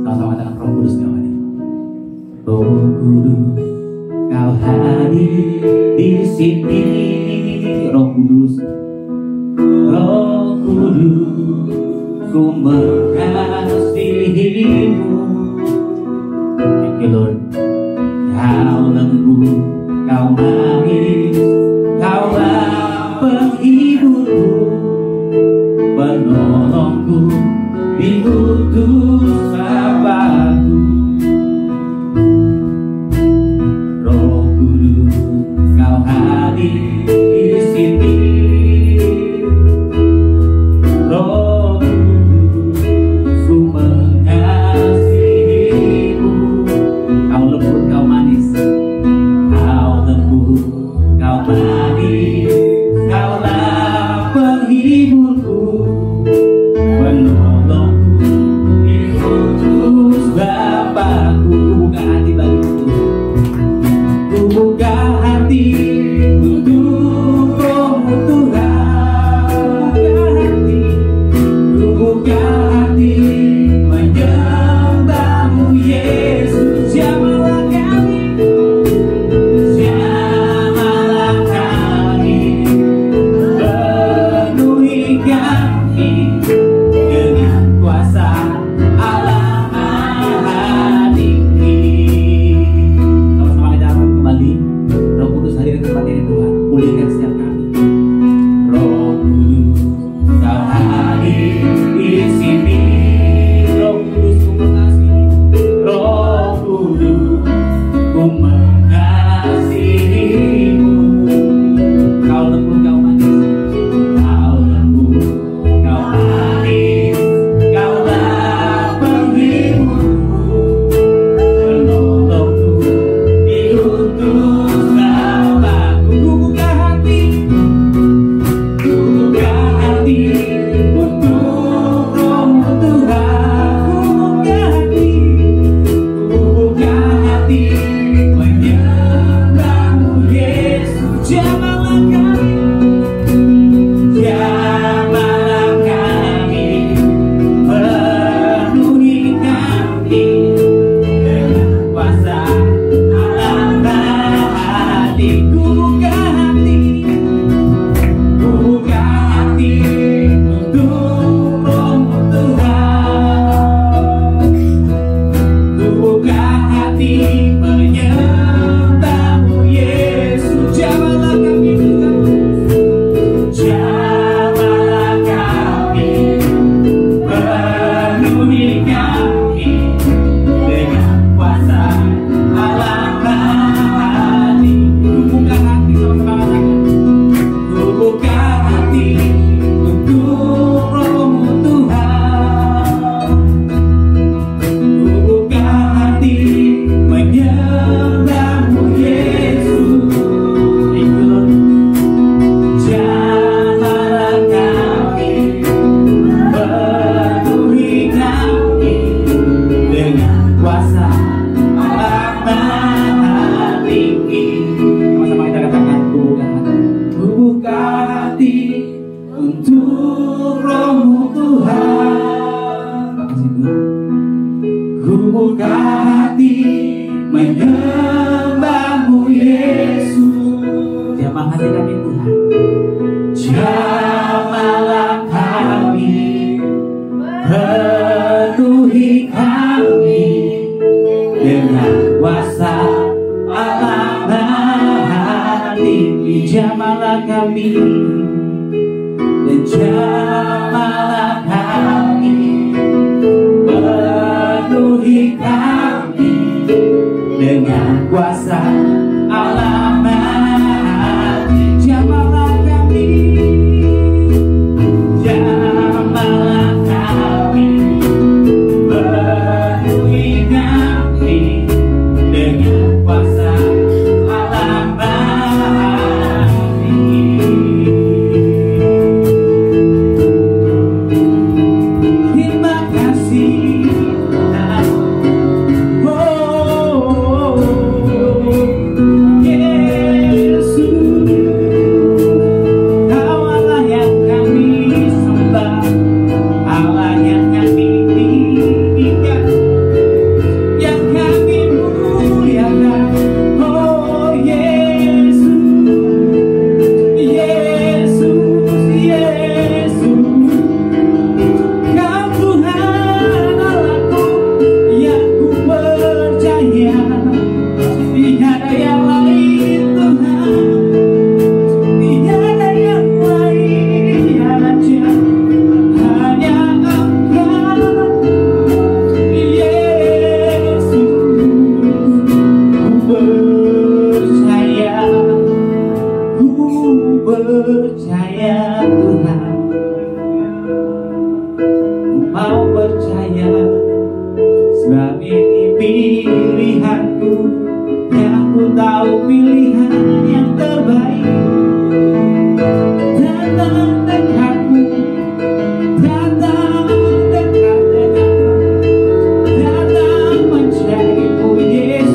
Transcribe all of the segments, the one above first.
Sama-sama katakan Roh Kudus kau hadir. Roh Kudus kau hadir di sini. Roh Kudus, Roh Kudus, ku mengasihimu. Thank you Lord. Kau lembut, kau manis, kaulah penghiburku, penolongku, diutus Bapakku. Roh Kudus kau hadir di sini. Roh Kudus ku mengasihimu. Kau lembut, kau manis, kau lembut, kau manis, kaulah penghiburku, penolongku, diutus Bapakku. Buka hati bagiku, ku buka hati untuk Roh-Mu Tuhan. Ku buka hati menyembah-Mu Yesus. Jamahlah kami, jamahlah kami, penuhi kami dengan kuasa Allah Maha Tinggi. Sama-sama kita akan kembali. Roh Kudus hadir di tempat ini Tuhan, pulihkan setiap kami. Roh Kudus kau hadir di sini. Roh Kudus ku mengasihi. Roh Kudus ku mengasihimu. Kau lembut, kau manis, kau lembut, kau manis, kaulah penghiburku, penolongku, diutus Bapakku. Ku buka hati, ku buka hati untuk Roh-Mu Tuhan. Ku buka hati, ku buka hati menyembah-Mu Yesus. Jamahlah kami, jamahlah kami, penuhi kami dengan kuasa Allah Maha Tinggi. Ku buka hati, ku buka hati untuk Roh-Mu Tuhan. Ku buka hati menyembah-Mu Yesus. Jamahlah kami Tuhan, jamahlah kami, penuhi kami dengan kuasa Allah Maha Tinggi. Ku buka hati, sama-sama katakan, ku buka hati untuk Roh-Mu Tuhan. Ku buka hati menyembah-Mu Yesus. Thank you Lord. Jamahlah kami, penuhi kami dengan kuasa Allah Maha Tinggi. Sama-sama kita katakan, ku buka hati, ku buka hati untuk Roh-Mu Tuhan. Makasih Tuhan. Ku buka hati menyembah-Mu Yesus. Jamah hati kami Tuhan. Jamahlah kami, penuhi kami dengan kuasa Allah Maha Tinggi. Jamahlah kami, dan jamahlah kami, penuhi kami dengan kuasa Allah Maha Tinggi. Jamahlah kami, jamahlah kami, penuhi kami dengan kuasa Allah Maha Tinggi. Terima kasih. Oh, percaya Tuhan, ku mau percaya, sebab ini pilihanku, yang ku tahu pilihan yang terbaik. Datang dekatmu, datang dekat denganku, datang mencarimu Yesus.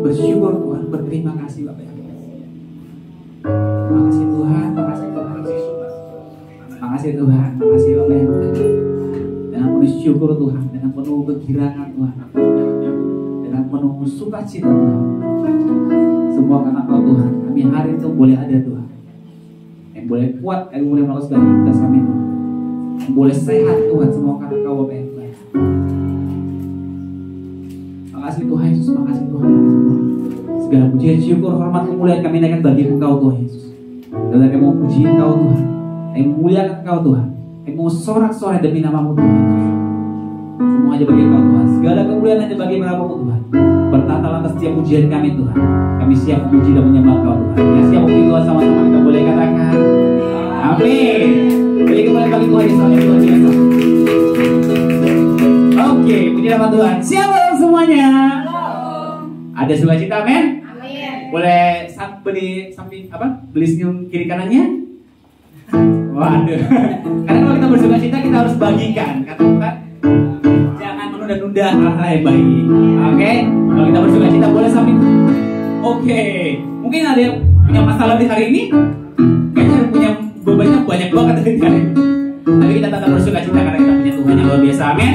Bersyukur Tuhan, berterima kasih Bapak. Makasih Tuhan, makasih Tuhan, makasih Tuhan, makasih Bapak. Dengan penuh syukur Tuhan, dengan penuh kegirangan Tuhan, dengan penuh sukacita Tuhan, semua karena Kau Tuhan. Kami hari itu boleh ada Tuhan, yang boleh kuat, yang boleh melakukan segala aktivitas kami Tuhan, yang boleh sehat Tuhan, semua karena Kau Bapak. Makasih Tuhan Yesus, makasih Tuhan, makasih Tuhan. Segala pujian, syukur, hormat, kemuliaan kami naikkan bagi Engkau Tuhan Yesus. Dan kami mau puji Engkau Tuhan, kami memuliakan Engkau Tuhan, kami mau sorak-sorai demi nama-Mu Tuhan Yesus. Semua aja bagi Engkau Tuhan, segala kemuliaan aja bagi nama-Mu Tuhan. Bertata lantas setiap pujian kami Tuhan, kami siap memuji dan menyembah Engkau Tuhan. Kami siap memuji Tuhan sama-sama, kita boleh katakan amin. Beri kemuliaan bagi Tuhan Yesus yang luar biasa. Oke, puji nama Tuhan. Siapa semuanya? Ada sukacita, men? Amin. Boleh beli samping apa? Beli senyum kiri kanannya? Waduh. Karena kalau kita bersukacita kita harus bagikan. Kata Tuhan, jangan menunda-nunda hal-hal yang baik. Oke? Kalau kita bersukacita boleh samping. Oke. Mungkin ada yang punya masalah di hari ini? Kayaknya punya bebannya banyak banget di hari ini. Tapi kita tetap bersukacita karena kita punya Tuhan yang luar biasa. Amin.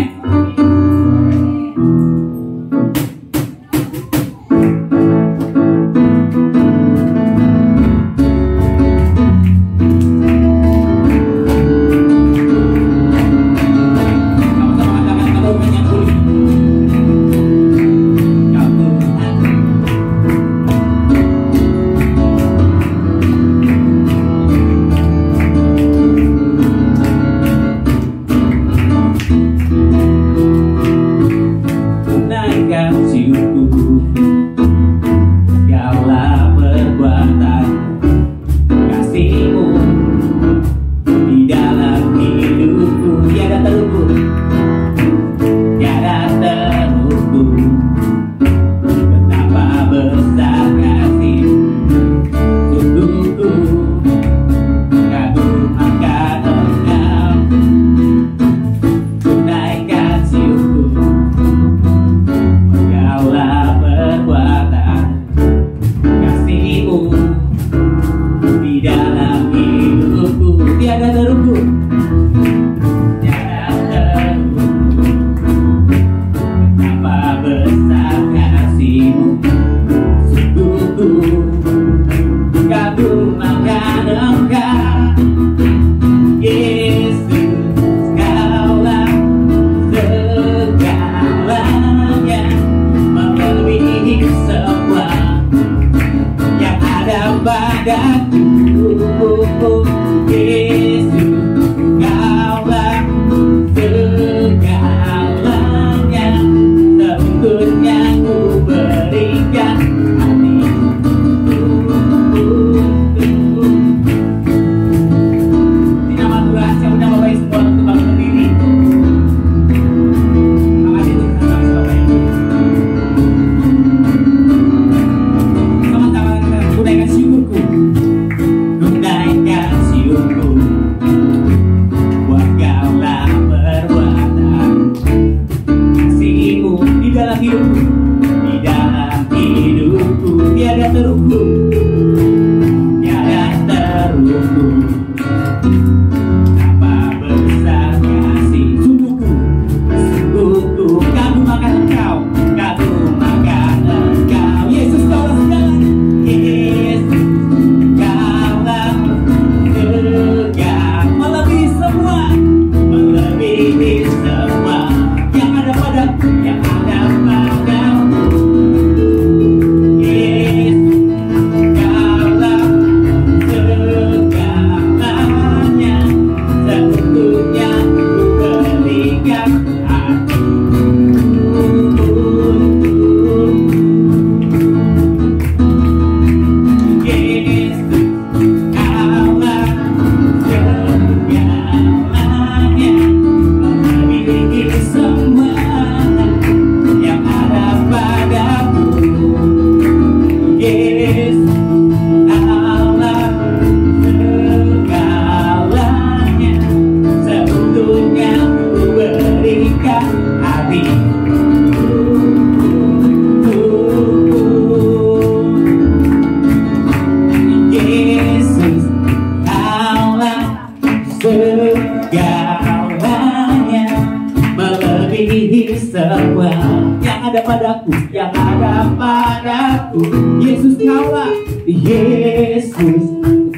padaku, yang ada padaku. Yesus kaulah, Yesus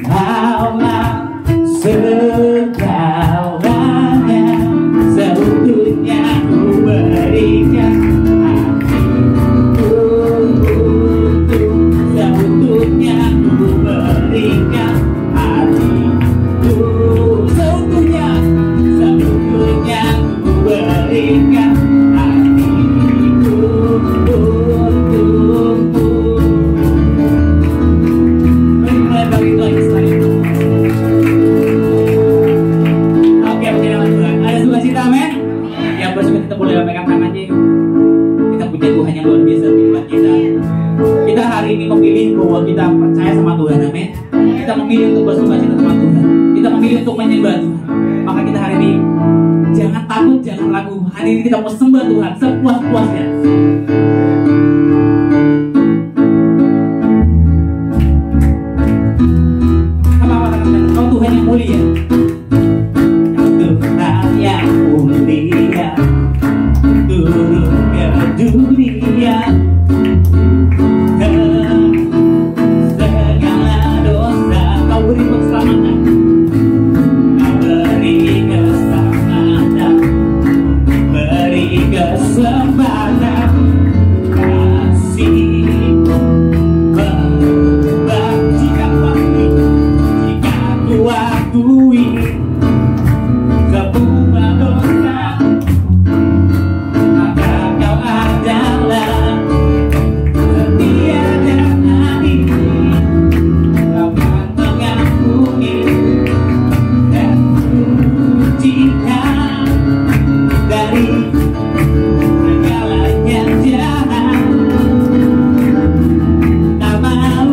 kaulah segalanya, seutuhnya ku berikan hatiku untuk, seutuhnya ku berikan hatiku, seutuhnya, seutuhnya ku berikan hatiku untukmu. Mari mulai bagi lagi selain itu. Oke, puji nama Tuhan. Ada sukacita, amin. Yang bersuka kita boleh pegang tangannya. Kita punya Tuhan yang luar biasa di depan kita. Kita hari ini memilih bahwa kita percaya sama Tuhan, amin. Kita memilih untuk bersukacita sama Tuhan. Kita memilih untuk menyembah Tuhan. Maka kita hari ini jangan takut, jangan ragu. Hari ini kita mau sembah Tuhan sepuas-puasnya. Apa-apa katakan, kau Tuhan yang mulia. Kau Tuhan yang mulia, turun ke dunia. Segala dosa kau beri keselamatan. Kau beri keselamatan, beri kesempatan. Kasih-Mu mengubah jika ku akui semua dosa, maka kau adalah setia dan adil. Kau akan mengampuni dan mensucikan dari segala yang jahat. Tak mau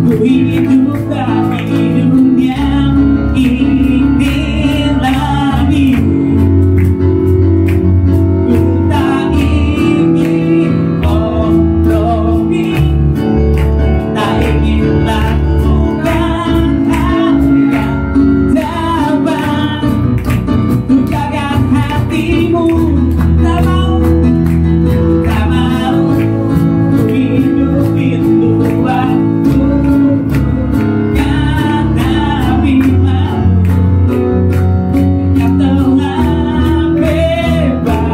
ku hidup tapi dunia ini lagi. Ku tak ingin kompromi, tak ingin lakukan hal yang dapat lukakan hatimu. Tak mau, tak mau ku hidup itu waktu. Karena firman yang telah bebaskanku,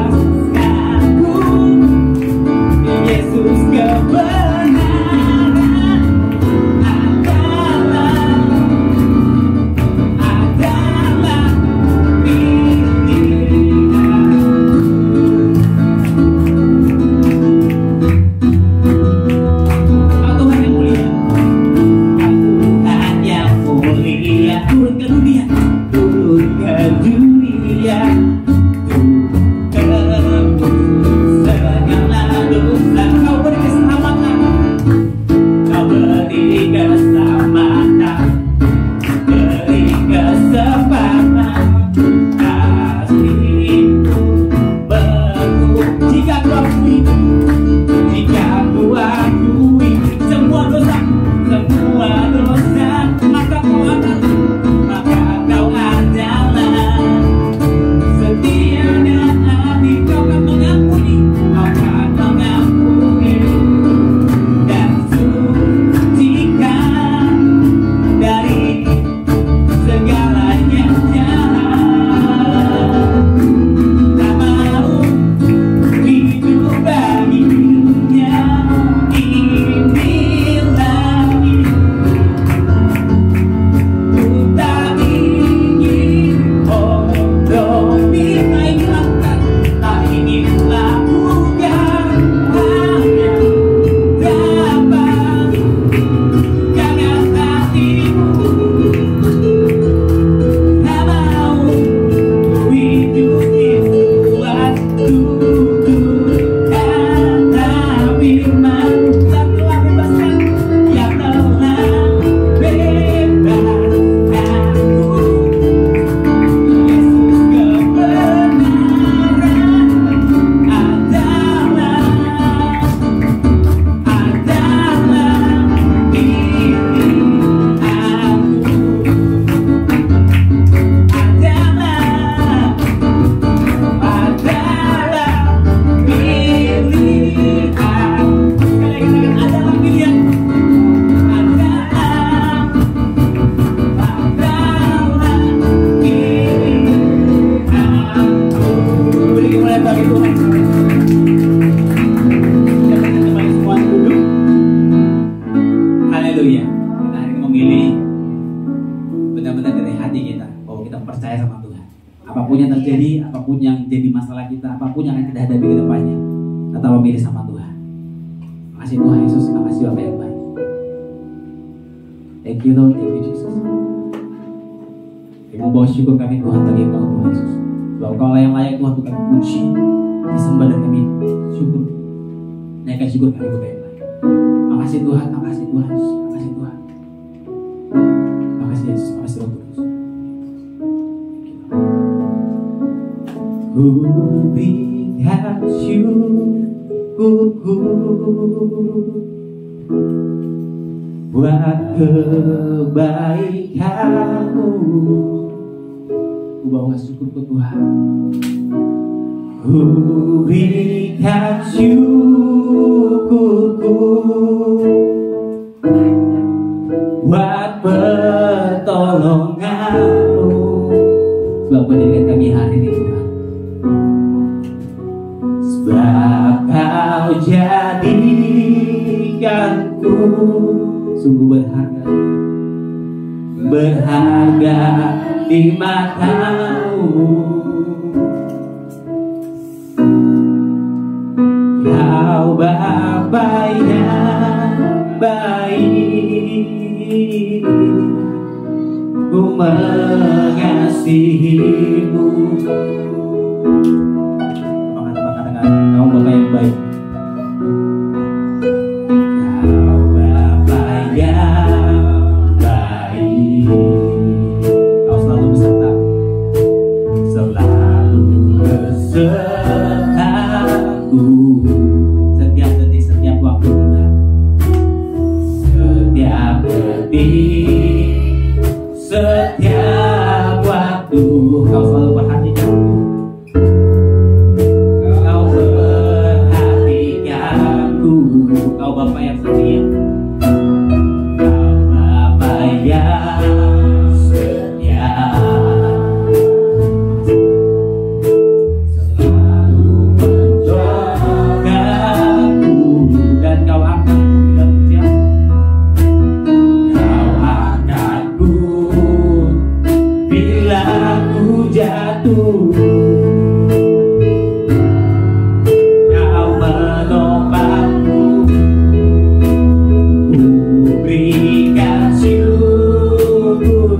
Yesus kebenaran adalah pilihan. Kau Tuhan yang mulia, Kau Tuhan yang mulia, turun ke dunia, turun ke dunia. Tebus segala dosa, kau beri keselamatan, kau beri keselamatan, beri kesempatan. Kasih-Mu mengubah jika ku akui, jika ku akui semua dosa, semua dosa, maka kau adalah benar-benar dari hati kita bahwa kita percaya sama Tuhan. Apapun yang terjadi, apapun yang jadi masalah kita, apapun yang akan kita hadapi ke depannya, tetap memilih sama Tuhan. Makasih Tuhan Yesus, makasih Bapak yang baik. Thank you Lord, thank you Jesus. Kami membawa syukur kami Tuhan bagi Engkau Tuhan Yesus. Bahwa Engkau yang layak Tuhan untuk kami puji, disembah dan kami syukur. Naikkan syukur kami Bapak yang baik. Makasih Tuhan, makasih Tuhan Yesus, makasih Tuhan. Makasih Yesus, makasih Roh Kudus. Ku berikan syukurku buat kebaikanmu. Ku bawa syukur ke Tuhan. Ku berikan syukurku buat pertolonganmu. Sebab menjadikan kami hari ini Tuhan. Sebab Kau jadikanku sungguh berharga, berharga di matamu. Kau Bapa yang baik, ku mengasihimu. Katakan Kau Bapa yang baik. Setiap detik, setiap waktu Tuhan, setiap detik, setiap waktu Kau selalu perhatikanku. Kau perhatikanku, Kau Bapa yang setia, Kau Bapa yang setia. Kau menopangku, ku berikan syukurku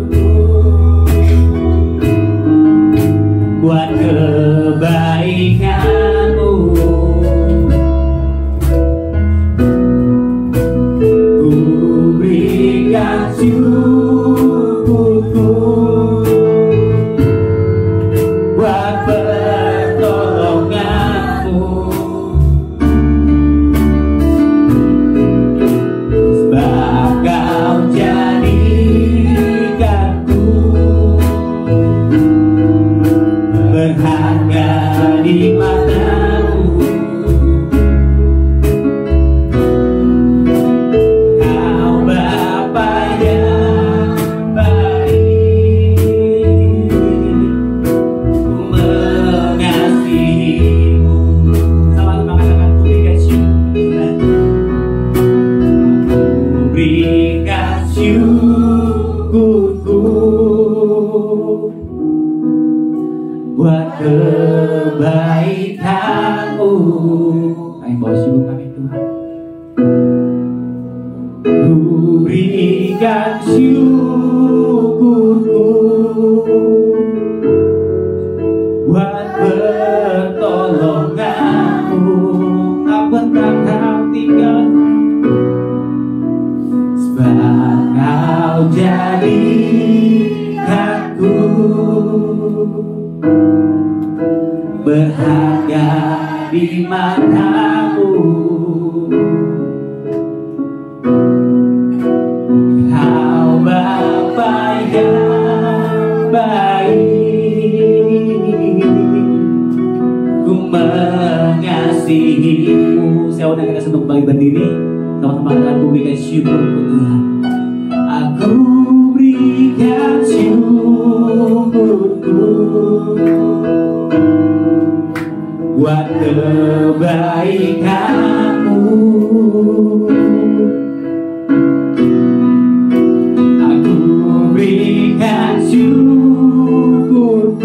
buat kebaikanmu. Ku berikan syukurku buat pertolonganmu. Sebab Kau jadikanku berharga di matamu. Kau Bapa yang baik, ku mengasihimu. Selalu mengatakan ku berikan syukur, ku berikan syukurku buat kebaikanmu. Kami bawa syukur kami Tuhan. Ku berikan syukurku buat pertolonganmu. Tak pernah Kau tinggal, sebab Kau jadikanku berharga di matamu. Kau Bapa yang baik, ku mengasihimu. Saya undang kita untuk kembali berdiri, sama-sama dengan aku berikan syukur ke Tuhan. Aku berikan syukurku buat kebaikanmu. Aku berikan berikan syukurku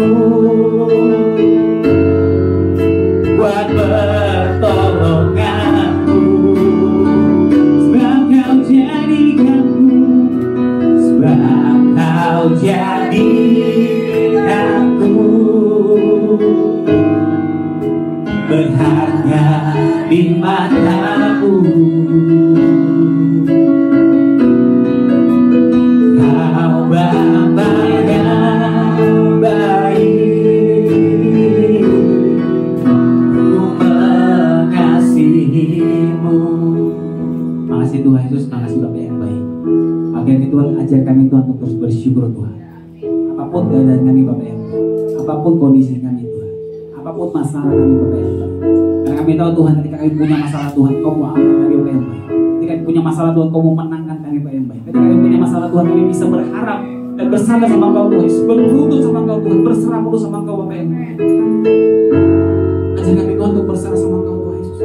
buat pertolonganmu, sebab kau jadikanku, sebab kau jadikanku berharga di matamu. Kau Bapa yang baik, ku mengasihimu. Makasih Tuhan Yesus, makasih Bapa yang baik. Makanya Tuhan ajar kami Tuhan untuk terus bersyukur Tuhan. Apapun keadaan kami Bapa yang baik, apapun kondisi kami Tuhan, apapun masalah kami Bapa yang baik. Karena kami tahu Tuhan, ketika kami punya masalah Tuhan, Kau mau angkat kami Bapa yang baik. Ketika kami punya masalah Tuhan, Kau mau menangkan kami Bapa yang baik. Ketika kami punya masalah Tuhan, kami bisa berharap dan bersandar sama Kau Tuhan Yesus, berlutut sama Kau Tuhan, berserah penuh sama Kau Bapa yang baik. Ajar kami Tuhan untuk berserah sama Kau Tuhan Yesus.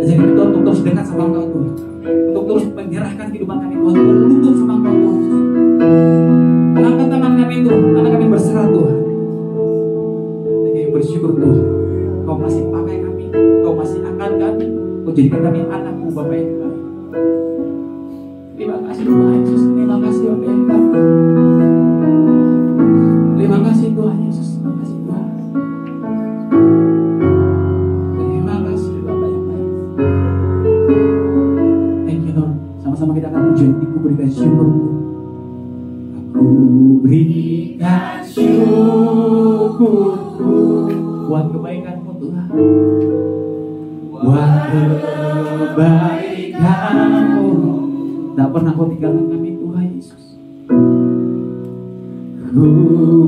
Ajar kami Tuhan untuk terus dekat sama Kau Tuhan, untuk terus menyerahkan kehidupan kami Tuhan, berlutut sama Kau Tuhan Yesus. Angkat tangan kami Tuhan, karena kami berserah Tuhan. Dan kami bersyukur Tuhan, Kau masih pakai kami, Kau masih angkat kami, Kau jadikan kami anak-Mu Bapa yang baik. Terima kasih Tuhan Yesus, terima kasih Bapa yang baik. Terima kasih Tuhan Yesus, terima kasih Tuhan. Terima kasih Bapa yang baik. Thank you Lord. Sama-sama kita akan puji, Ku berikan syukurku. Aku berikan syukurku buat kebaikan-Mu Tuhan, buat kebaikan-Mu. Tak pernah Kau tinggalkan kami Tuhan Yesus. Ku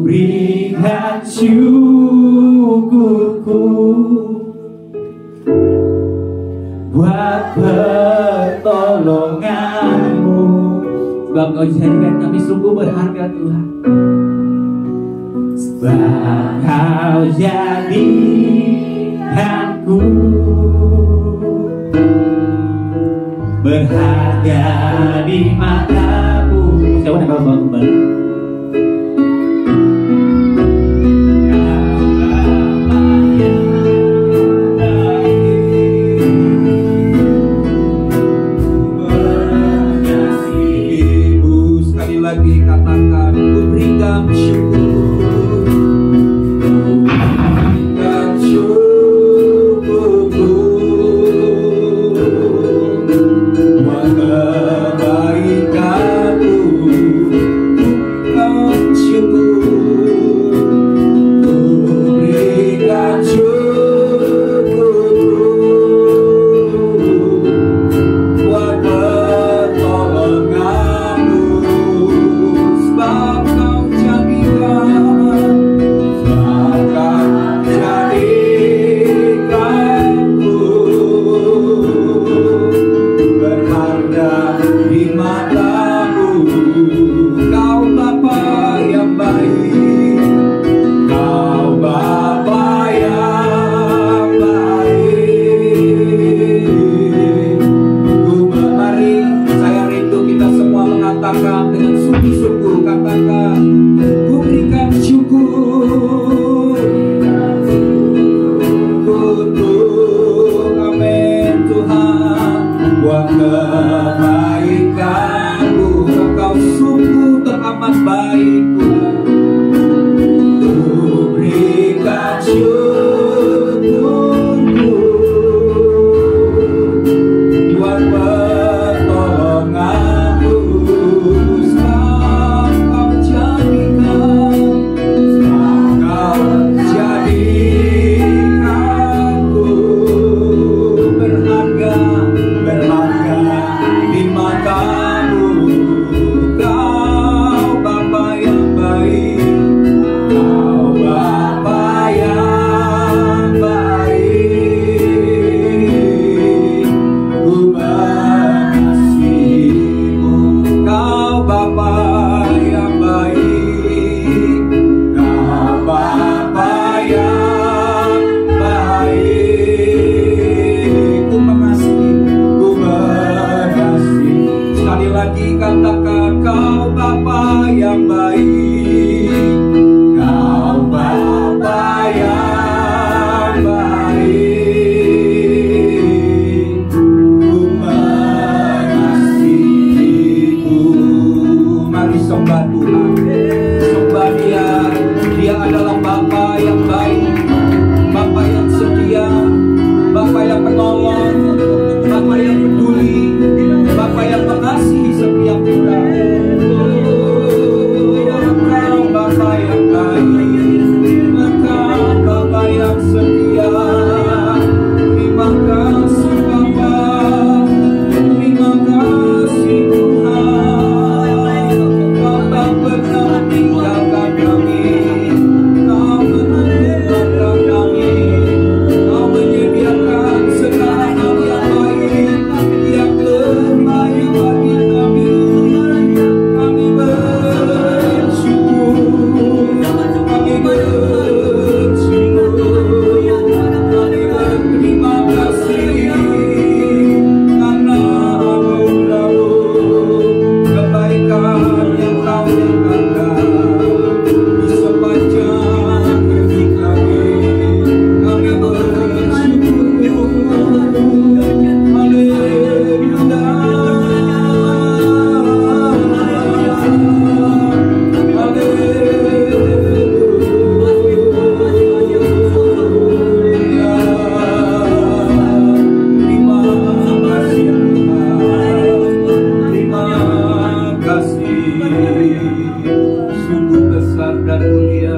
berikan syukurku buat pertolongan-Mu, sebab Kau jadikan kami sungguh berharga Tuhan. Sebab Kau jadikanku berharga di matamu. Siapa yang bawa kembali? Sekali lagi katakan, ku berikan syukur. Pertolonganmu, sebab Kau jadikan dan mulia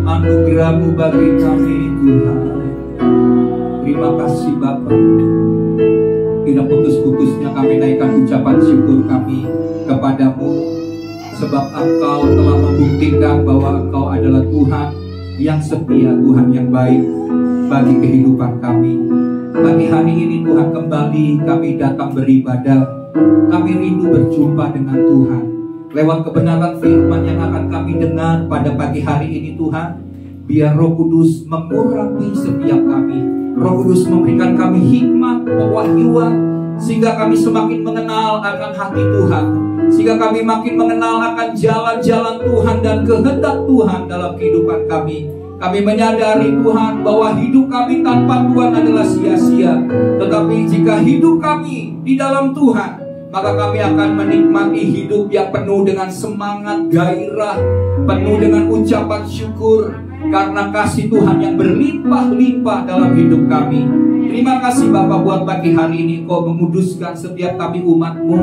anugerah-Mu bagi kami Tuhan. Terima kasih Bapa. Tidak putus-putusnya kami naikkan ucapan syukur kami kepadamu, sebab Engkau telah membuktikan bahwa Engkau adalah Tuhan yang setia, Tuhan yang baik bagi kehidupan kami. Pagi hari ini Tuhan, kembali kami datang beribadah. Kami rindu berjumpa dengan Tuhan lewat kebenaran firman yang akan kami dengar pada pagi hari ini Tuhan. Biar Roh Kudus mengurapi setiap kami. Roh Kudus memberikan kami hikmat, pewahyuan, sehingga kami semakin mengenal akan hati Tuhan, sehingga kami makin mengenal akan jalan-jalan Tuhan dan kehendak Tuhan dalam kehidupan kami. Kami menyadari Tuhan bahwa hidup kami tanpa Tuhan adalah sia-sia. Tetapi jika hidup kami di dalam Tuhan, maka kami akan menikmati hidup yang penuh dengan semangat, gairah, penuh dengan ucapan syukur, karena kasih Tuhan yang berlimpah-limpah dalam hidup kami. Terima kasih Bapa buat pagi hari ini Kau menguduskan setiap kami umat-Mu,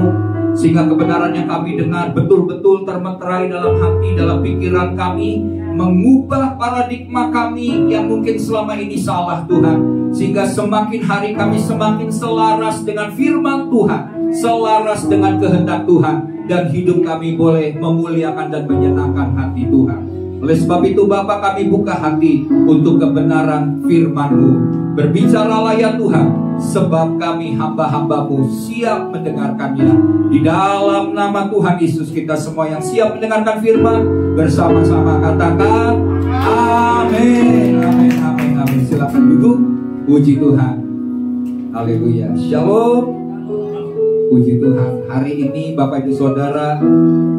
sehingga kebenaran yang kami dengar betul-betul termeterai dalam hati, dalam pikiran kami, mengubah paradigma kami yang mungkin selama ini salah Tuhan, sehingga semakin hari kami semakin selaras dengan firman Tuhan, selaras dengan kehendak Tuhan, dan hidup kami boleh memuliakan dan menyenangkan hati Tuhan. Oleh sebab itu Bapa, kami buka hati untuk kebenaran firman-Mu. Berbicaralah ya Tuhan, sebab kami hamba-hamba-Mu siap mendengarkannya. Di dalam nama Tuhan Yesus, kita semua yang siap mendengarkan firman bersama-sama katakan amin, amin, amin, amin. Silakan duduk. Puji Tuhan. Haleluya. Shalom. Puji Tuhan. Hari ini Bapak Ibu Saudara,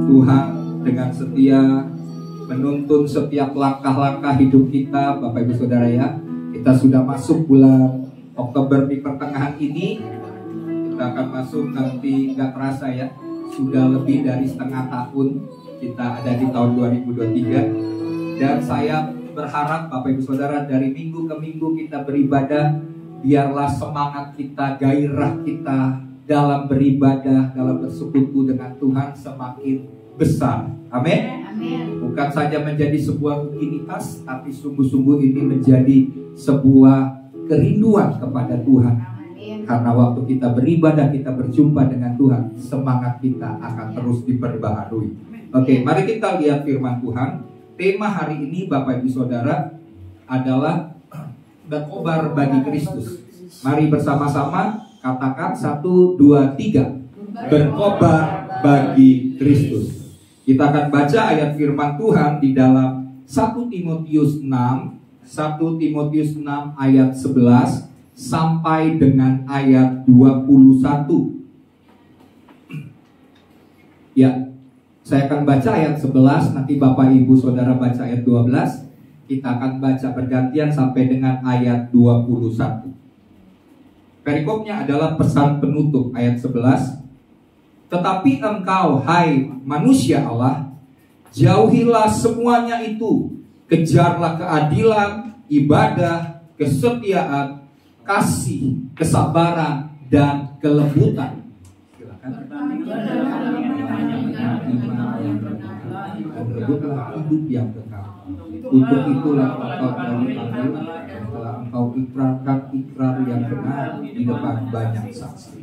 Tuhan dengan setia menuntun setiap langkah-langkah hidup kita, Bapak Ibu Saudara ya. Kita sudah masuk bulan Oktober di pertengahan ini. Kita akan masuk nanti, nggak terasa ya, sudah lebih dari setengah tahun kita ada di tahun 2023. Dan saya berharap Bapak Ibu Saudara, dari minggu ke minggu kita beribadah, biarlah semangat kita, gairah kita dalam beribadah, dalam bersekutu dengan Tuhan semakin besar. Amin. Bukan saja menjadi sebuah rutinitas, tapi sungguh-sungguh ini menjadi sebuah kerinduan kepada Tuhan. Karena waktu kita beribadah, kita berjumpa dengan Tuhan, semangat kita akan terus diperbaharui. Oke, mari kita lihat firman Tuhan. Tema hari ini Bapak Ibu Saudara adalah berkobar bagi Kristus. Mari bersama-sama katakan 1, 2, 3. Berkobar bagi Kristus. Kita akan baca ayat firman Tuhan di dalam 1 Timotius 6 ayat 11 sampai dengan ayat 21. Ya, saya akan baca ayat 11, nanti Bapak Ibu Saudara baca ayat 12. Kita akan baca bergantian sampai dengan ayat 21. Perikopnya adalah pesan penutup ayat 11. Tetapi engkau, hai manusia Allah, jauhilah semuanya itu. Kejarlah keadilan, ibadah, kesetiaan, kasih, kesabaran, dan kelembutan. Silakan. Rebutlah hidup yang kekal. Untuk itulah engkau dipanggil, dan telah engkau ikrarkan ikrar yang benar di depan banyak saksi.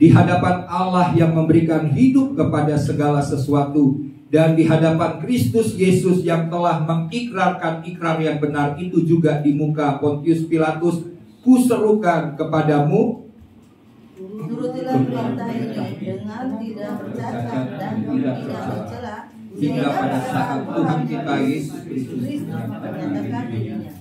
Di hadapan Allah yang memberikan hidup kepada segala sesuatu, dan di hadapan Kristus Yesus yang telah mengikrarkan ikrar yang benar itu juga di muka Pontius Pilatus, kuserukan kepadamu, turutilah perintah ini dengan tidak bercacat dan tidak tercela, hingga pada saat Tuhan kita Yesus Kristus menyatakan dirinya,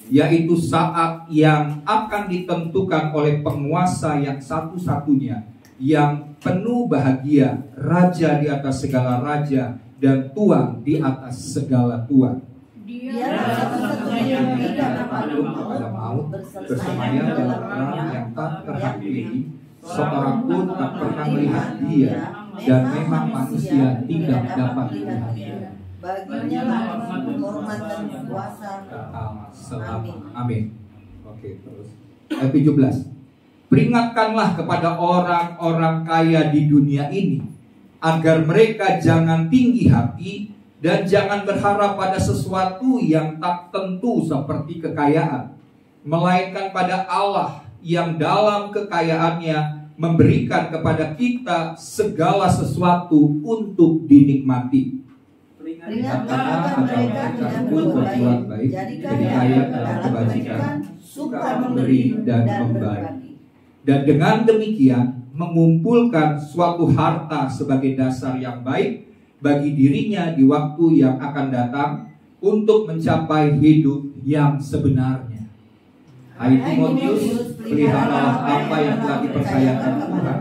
yaitu saat yang akan ditentukan oleh penguasa yang satu-satunya, yang penuh bahagia, raja di atas segala raja dan tuan di atas segala tuan. Dia satu-satunya yang tidak dapat kepada maut, bersemayam dalam terang yang tak terhakimi, seorang pun tak pernah melihat dia, dan memang manusia tidak dapat melihat dia. Baginya lah hormat dan kuasa. Amin. Oke, terus ayat 17. Peringatkanlah kepada orang-orang kaya di dunia ini, agar mereka jangan tinggi hati Dan jangan berharap pada sesuatu yang tak tentu seperti kekayaan, melainkan pada Allah yang dalam kekayaannya memberikan kepada kita segala sesuatu untuk dinikmati. Peringatkan mereka tidak berbuat baik, jadi kaya dalam kebajikan, suka memberi dan membagi. Dan dengan demikian mengumpulkan suatu harta sebagai dasar yang baik bagi dirinya di waktu yang akan datang untuk mencapai hidup yang sebenarnya. Hai Timotius, peliharalah apa yang telah dipercayakan Tuhan.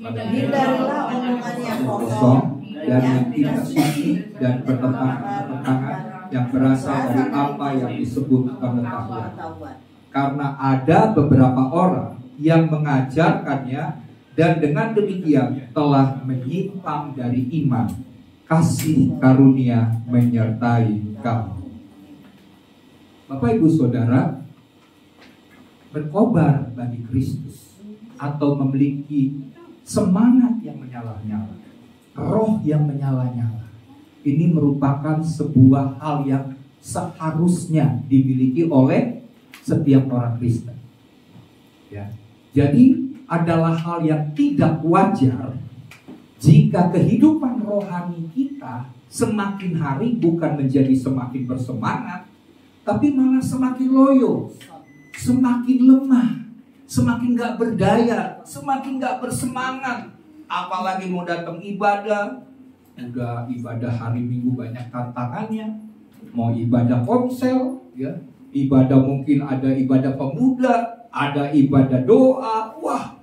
Hindarilah omongan yang Kosong dan yang tidak suci dan pertentangan yang berasal dari apa yang disebut pengetahuan. Karena ada beberapa orang yang mengajarkannya dan dengan demikian telah menyimpang dari iman. Kasih karunia menyertai kamu. Bapak Ibu Saudara, berkobar bagi Kristus atau memiliki semangat yang menyala-nyala, roh yang menyala-nyala, ini merupakan sebuah hal yang seharusnya dimiliki oleh setiap orang Kristen. Ya. Jadi adalah hal yang tidak wajar jika kehidupan rohani kita semakin hari bukan menjadi semakin bersemangat, tapi malah semakin loyo, semakin lemah, semakin gak berdaya, semakin gak bersemangat. Apalagi mau datang ibadah, udah ibadah hari Minggu banyak tantangannya, mau ibadah ponsel, ya, ibadah mungkin ada ibadah pemuda, ada ibadah doa, wah,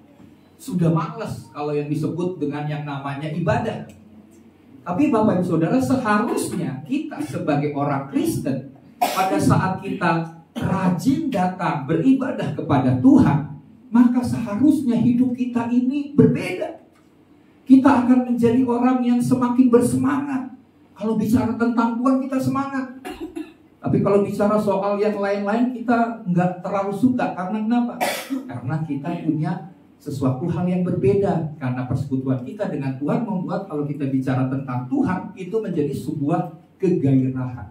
sudah malas kalau yang disebut dengan yang namanya ibadah. Tapi Bapak Ibu Saudara, seharusnya kita sebagai orang Kristen pada saat kita rajin datang beribadah kepada Tuhan, maka seharusnya hidup kita ini berbeda. Kita akan menjadi orang yang semakin bersemangat. Kalau bicara tentang Tuhan kita semangat. Tapi kalau bicara soal yang lain-lain kita nggak terlalu suka. Karena kenapa? Karena kita punya sesuatu hal yang berbeda. Karena persekutuan kita dengan Tuhan membuat kalau kita bicara tentang Tuhan itu menjadi sebuah kegairahan.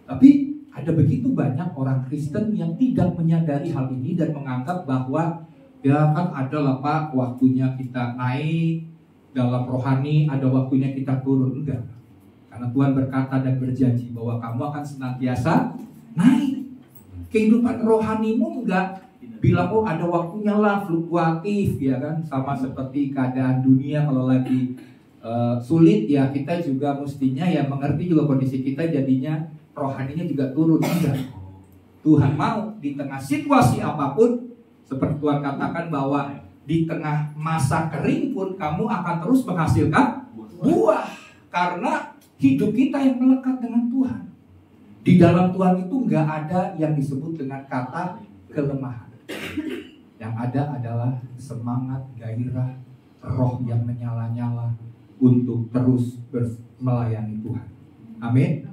Tapi ada begitu banyak orang Kristen yang tidak menyadari hal ini dan menganggap bahwa ya kan ada lah Pak, waktunya kita naik dalam rohani, ada waktunya kita turun. Enggak. Karena Tuhan berkata dan berjanji bahwa kamu akan senantiasa naik. Kehidupan rohanimu enggak bilang oh ada waktunya lah, fluktuatif ya kan, sama seperti keadaan dunia kalau lagi sulit ya kita juga mestinya ya mengerti juga kondisi kita jadinya rohaninya juga turun. Enggak. Tuhan mau di tengah situasi apapun, seperti Tuhan katakan bahwa di tengah masa kering pun kamu akan terus menghasilkan buah, karena hidup kita yang melekat dengan Tuhan. Di dalam Tuhan itu nggak ada yang disebut dengan kata kelemahan. Yang ada adalah semangat, gairah, roh yang menyala-nyala untuk terus melayani Tuhan. Amin.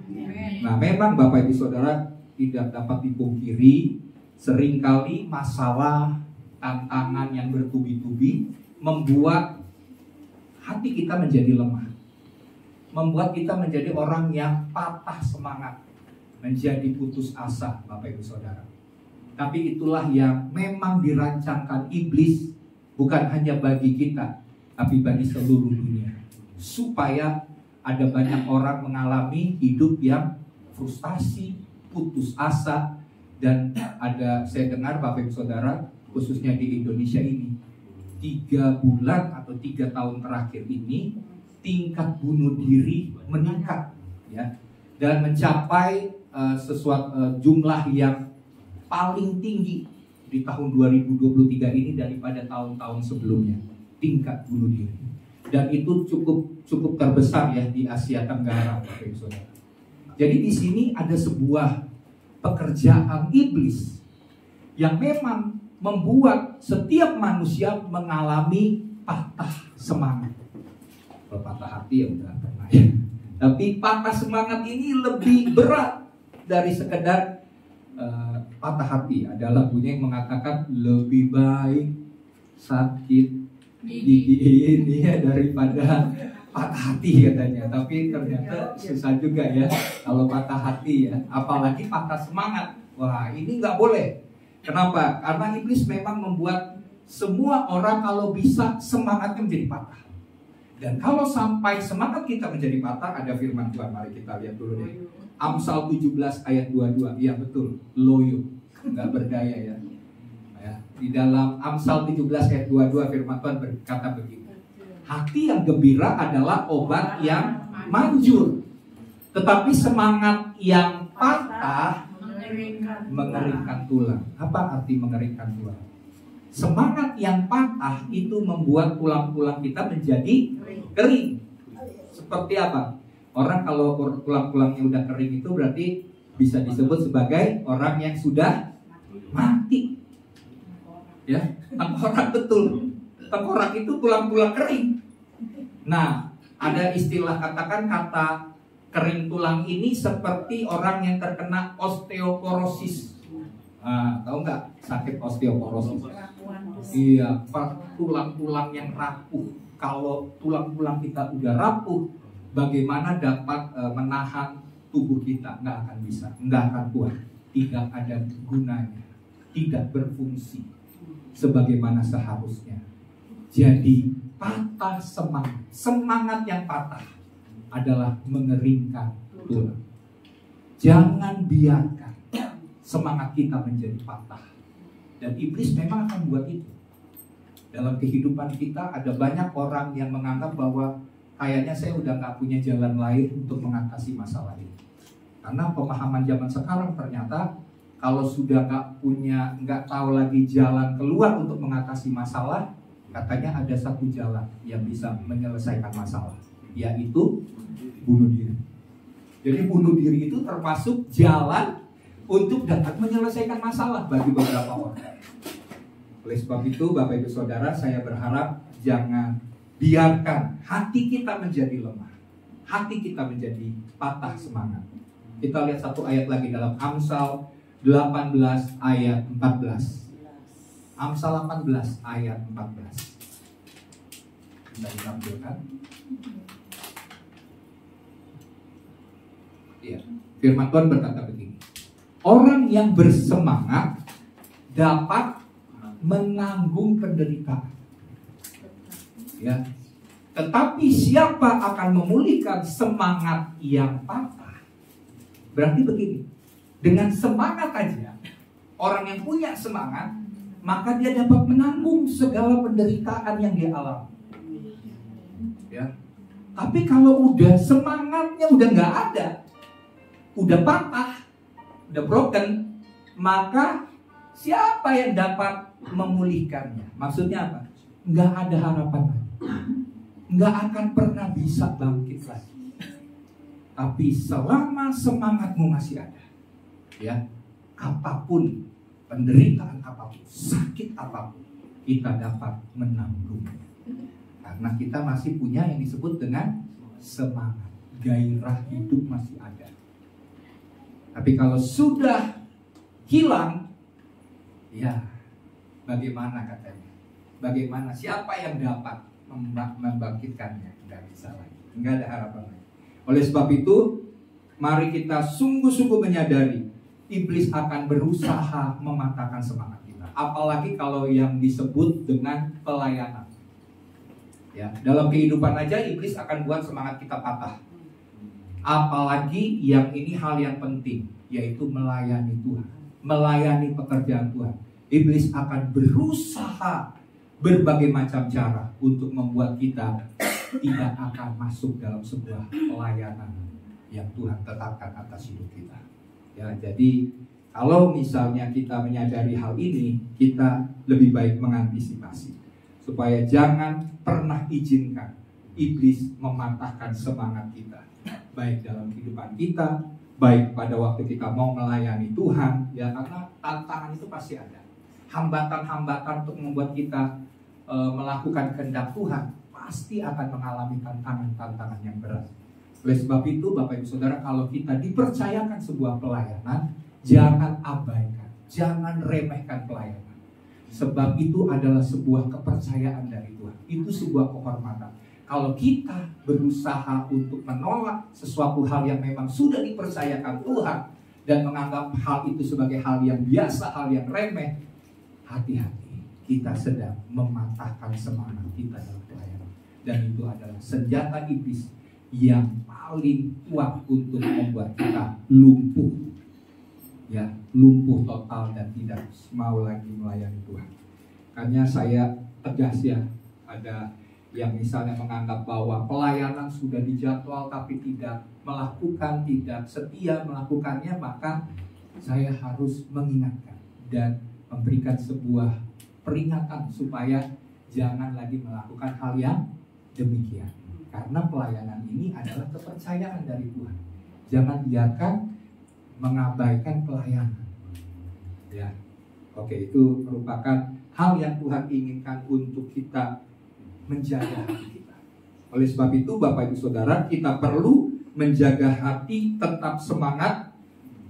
Nah, memang Bapak Ibu Saudara tidak dapat dipungkiri seringkali masalah, tantangan yang bertubi-tubi membuat hati kita menjadi lemah, membuat kita menjadi orang yang patah semangat, menjadi putus asa, Bapak Ibu Saudara. Tapi itulah yang memang dirancangkan iblis, bukan hanya bagi kita, tapi bagi seluruh dunia, supaya ada banyak orang mengalami hidup yang frustasi, putus asa. Dan ada, saya dengar Bapak Ibu Saudara, khususnya di Indonesia ini, 3 bulan atau 3 tahun terakhir ini tingkat bunuh diri meningkat, ya, dan mencapai jumlah yang paling tinggi di tahun 2023 ini daripada tahun-tahun sebelumnya, tingkat bunuh diri. Dan itu cukup terbesar ya di Asia Tenggara, Bapak Ibu Saudara. Jadi di sini ada sebuah pekerjaan iblis yang memang membuat setiap manusia mengalami patah semangat. Kalau patah hati ya udah pernah ya. Tapi patah semangat ini lebih berat dari sekedar patah hati. Ada lagunya yang mengatakan lebih baik sakit gigi ini ya daripada patah hati katanya, tapi ternyata susah juga ya kalau patah hati ya, apalagi patah semangat. Wah, ini nggak boleh. Kenapa? Karena iblis memang membuat semua orang kalau bisa semangatnya menjadi patah. Dan kalau sampai semangat kita menjadi patah, ada firman Tuhan, mari kita lihat dulu deh. Amsal 17 ayat 22, iya betul, loyo, nggak berdaya ya. Di dalam Amsal 17 ayat 22 firman Tuhan berkata begini. Hati yang gembira adalah obat yang manjur, tetapi semangat yang patah mengeringkan tulang. Apa arti mengeringkan tulang? Semangat yang patah itu membuat tulang-tulang kita menjadi kering. Seperti apa? Orang kalau tulang-tulangnya udah kering itu berarti bisa disebut sebagai orang yang sudah mati. Ya, tengkorak betul. Tengkorak itu tulang-tulang kering. Nah, ada istilah, katakan kata kering tulang ini seperti orang yang terkena osteoporosis. Nah, tahu nggak sakit osteoporosis? Iya, tulang-tulang yang rapuh. Kalau tulang-tulang kita udah rapuh, bagaimana dapat menahan tubuh kita? Nggak akan bisa, nggak akan kuat, tidak ada gunanya, tidak berfungsi sebagaimana seharusnya. Jadi patah semangat yang patah adalah mengeringkan tulang. Jangan biarkan semangat kita menjadi patah. Dan iblis memang akan buat itu. Dalam kehidupan kita ada banyak orang yang menganggap bahwa kayaknya saya udah gak punya jalan lain untuk mengatasi masalah ini. Karena pemahaman zaman sekarang ternyata kalau sudah nggak tahu lagi jalan keluar untuk mengatasi masalah, katanya ada satu jalan yang bisa menyelesaikan masalah, yaitu bunuh diri. Jadi bunuh diri itu termasuk jalan untuk dapat menyelesaikan masalah bagi beberapa orang. Oleh sebab itu, Bapak Ibu Saudara, saya berharap jangan biarkan hati kita menjadi lemah, hati kita menjadi patah semangat. Kita lihat satu ayat lagi dalam Amsal 18 ayat 14. Amsal 18 ayat 14. Bisa ditampilkan. Ya, firman Tuhan berkata begini. Orang yang bersemangat dapat menanggung penderitaan. Ya. Tetapi siapa akan memulihkan semangat yang patah? Berarti begini. Dengan semangat aja, orang yang punya semangat, maka dia dapat menanggung segala penderitaan yang dia alami. Ya. Tapi kalau udah semangatnya udah nggak ada, udah patah, udah broken, maka siapa yang dapat memulihkannya? Maksudnya apa? Nggak ada harapan lagi, nggak akan pernah bisa bangkit lagi. Tapi selama semangatmu masih ada, ya, apapun penderitaan apapun, sakit apapun, kita dapat menanggung. Karena kita masih punya yang disebut dengan semangat, gairah hidup masih ada. Tapi kalau sudah hilang, ya bagaimana katanya? Bagaimana? Siapa yang dapat membangkitkannya? Tidak bisa lagi, nggak ada harapan lagi. Oleh sebab itu, mari kita sungguh-sungguh menyadari iblis akan berusaha mematahkan semangat kita. Apalagi kalau yang disebut dengan pelayanan. Ya, dalam kehidupan aja iblis akan buat semangat kita patah. Apalagi yang ini hal yang penting, yaitu melayani Tuhan, melayani pekerjaan Tuhan. Iblis akan berusaha berbagai macam cara untuk membuat kita tidak akan masuk dalam sebuah pelayanan yang Tuhan tetapkan atas hidup kita. Ya, jadi kalau misalnya kita menyadari hal ini, kita lebih baik mengantisipasi supaya jangan pernah izinkan iblis mematahkan semangat kita, baik dalam kehidupan kita, baik pada waktu kita mau melayani Tuhan, ya, karena tantangan itu pasti ada. Hambatan-hambatan untuk membuat kita melakukan kehendak Tuhan pasti akan mengalami tantangan-tantangan yang berat. Oleh sebab itu, Bapak Ibu Saudara, kalau kita dipercayakan sebuah pelayanan, jangan abaikan, jangan remehkan pelayanan. Sebab itu adalah sebuah kepercayaan dari Tuhan. Itu sebuah kehormatan. kalau kita berusaha untuk menolak sesuatu hal yang memang sudah dipercayakan Tuhan dan menganggap hal itu sebagai hal yang biasa, hal yang remeh, hati-hati, kita sedang mematahkan semangat kita dalam pelayanan. Dan itu adalah senjata iblis yang paling kuat untuk membuat kita lumpuh, ya, lumpuh total dan tidak mau lagi melayani Tuhan. Makanya saya tegas ya, ada yang misalnya menganggap bahwa pelayanan sudah dijadwal tapi tidak melakukan, tidak setia melakukannya, maka saya harus mengingatkan dan memberikan sebuah peringatan supaya jangan lagi melakukan hal yang demikian. Karena pelayanan ini adalah kepercayaan dari Tuhan. Jangan biarkan mengabaikan pelayanan. Ya, oke, itu merupakan hal yang Tuhan inginkan untuk kita menjaga hati kita. Oleh sebab itu, Bapak Ibu Saudara, kita perlu menjaga hati tetap semangat,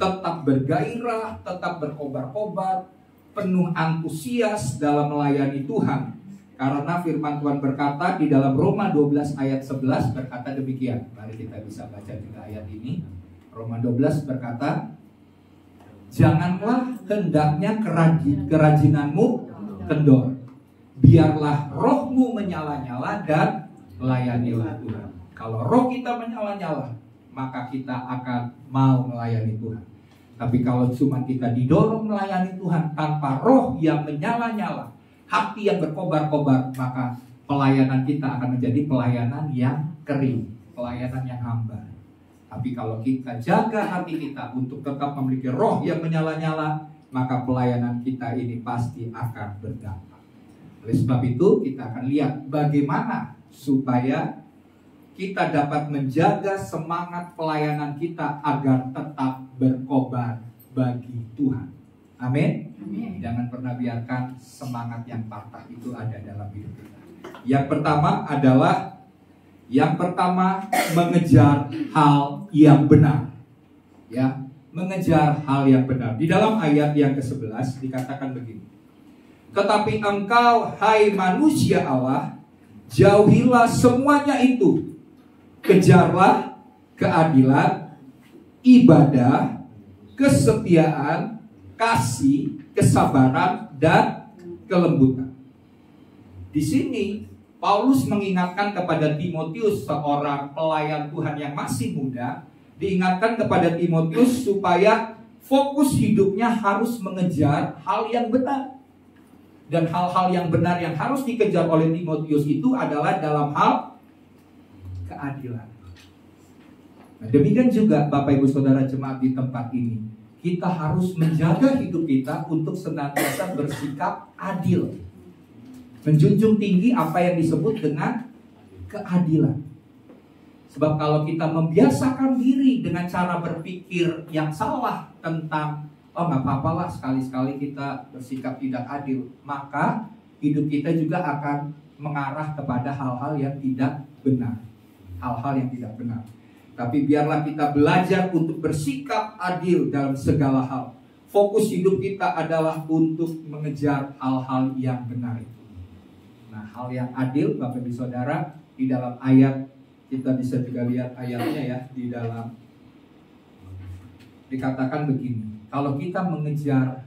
tetap bergairah, tetap berkobar-kobar, penuh antusias dalam melayani Tuhan. Karena firman Tuhan berkata di dalam Roma 12 ayat 11 berkata demikian. Mari kita bisa baca juga ayat ini. Roma 12 berkata, janganlah hendaknya kerajinanmu kendor. Biarlah rohmu menyala-nyala dan layanilah Tuhan. Kalau roh kita menyala-nyala, maka kita akan mau melayani Tuhan. Tapi kalau cuma kita didorong melayani Tuhan tanpa roh yang menyala-nyala, hati yang berkobar-kobar, maka pelayanan kita akan menjadi pelayanan yang kering, pelayanan yang hambar. Tapi kalau kita jaga hati kita untuk tetap memiliki roh yang menyala-nyala, maka pelayanan kita ini pasti akan berdampak. Oleh sebab itu kita akan lihat bagaimana supaya kita dapat menjaga semangat pelayanan kita agar tetap berkobar bagi Tuhan. Amin. Jangan pernah biarkan semangat yang patah itu ada dalam hidup kita. Yang pertama mengejar hal yang benar. Ya, mengejar hal yang benar. Di dalam ayat yang ke-11 dikatakan begini. Tetapi engkau, hai manusia Allah, jauhilah semuanya itu. Kejarlah keadilan, ibadah, kesetiaan, kasih, kesabaran, dan kelembutan. Di sini Paulus mengingatkan kepada Timotius, seorang pelayan Tuhan yang masih muda, diingatkan kepada Timotius supaya fokus hidupnya harus mengejar hal yang benar. Dan hal-hal yang benar yang harus dikejar oleh Timotius itu adalah dalam hal keadilan. Nah, demikian juga Bapak Ibu Saudara jemaat di tempat ini, kita harus menjaga hidup kita untuk senantiasa bersikap adil. Menjunjung tinggi apa yang disebut dengan keadilan. Sebab kalau kita membiasakan diri dengan cara berpikir yang salah tentang nggak apa-apa lah sekali-sekali kita bersikap tidak adil, maka hidup kita juga akan mengarah kepada hal-hal yang tidak benar. Hal-hal yang tidak benar. Tapi biarlah kita belajar untuk bersikap adil dalam segala hal. Fokus hidup kita adalah untuk mengejar hal-hal yang benar itu. Nah, hal yang adil, Bapak Ibu Saudara, di dalam ayat, kita bisa juga lihat ayatnya ya, di dalam dikatakan begini. Kalau kita mengejar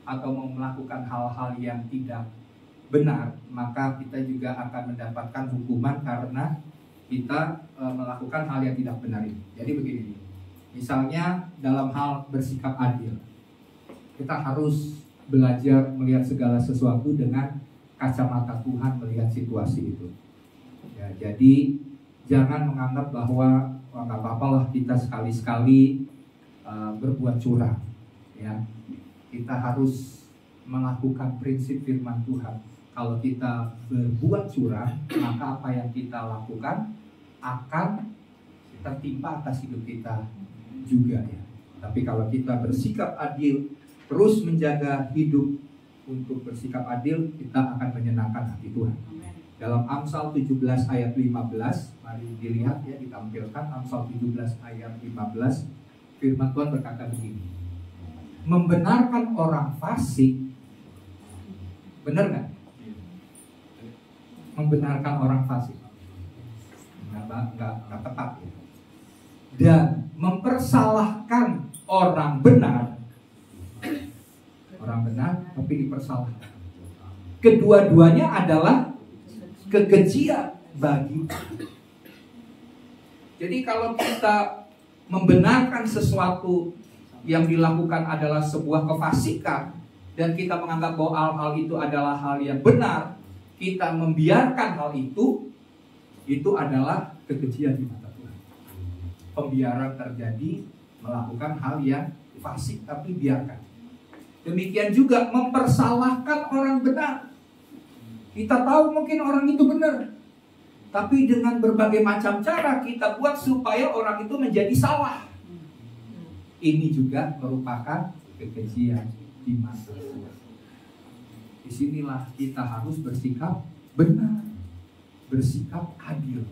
atau melakukan hal-hal yang tidak benar, maka kita juga akan mendapatkan hukuman karena kita melakukan hal yang tidak benar ini. Jadi begini, misalnya dalam hal bersikap adil, kita harus belajar melihat segala sesuatu dengan kacamata Tuhan, melihat situasi itu. Ya, jadi jangan menganggap bahwa nggak apa-apa lah kita sekali-sekali berbuat curang. Ya, kita harus melakukan prinsip firman Tuhan. Kalau kita berbuat curang, maka apa yang kita lakukan akan tertimpa atas hidup kita juga ya. Tapi kalau kita bersikap adil, terus menjaga hidup untuk bersikap adil, kita akan menyenangkan hati Tuhan. Dalam Amsal 17 ayat 15, mari dilihat ya, ditampilkan Amsal 17 ayat 15, firman Tuhan berkata begini. Membenarkan orang fasik, benar nggak? Membenarkan orang fasik. nggak tepat ya. Dan mempersalahkan orang benar tapi dipersalahkan. Kedua-duanya adalah kekejian bagi. Jadi kalau kita membenarkan sesuatu yang dilakukan adalah sebuah kefasikan dan kita menganggap bahwa hal-hal itu adalah hal yang benar, kita membiarkan hal itu adalah kekejian di mata Tuhan. Pembiaran terjadi, melakukan hal yang fasik tapi biarkan. Demikian juga mempersalahkan orang benar. Kita tahu mungkin orang itu benar, tapi dengan berbagai macam cara kita buat supaya orang itu menjadi salah. Ini juga merupakan kekejian di mata Tuhan. Disinilah kita harus bersikap benar, bersikap adil.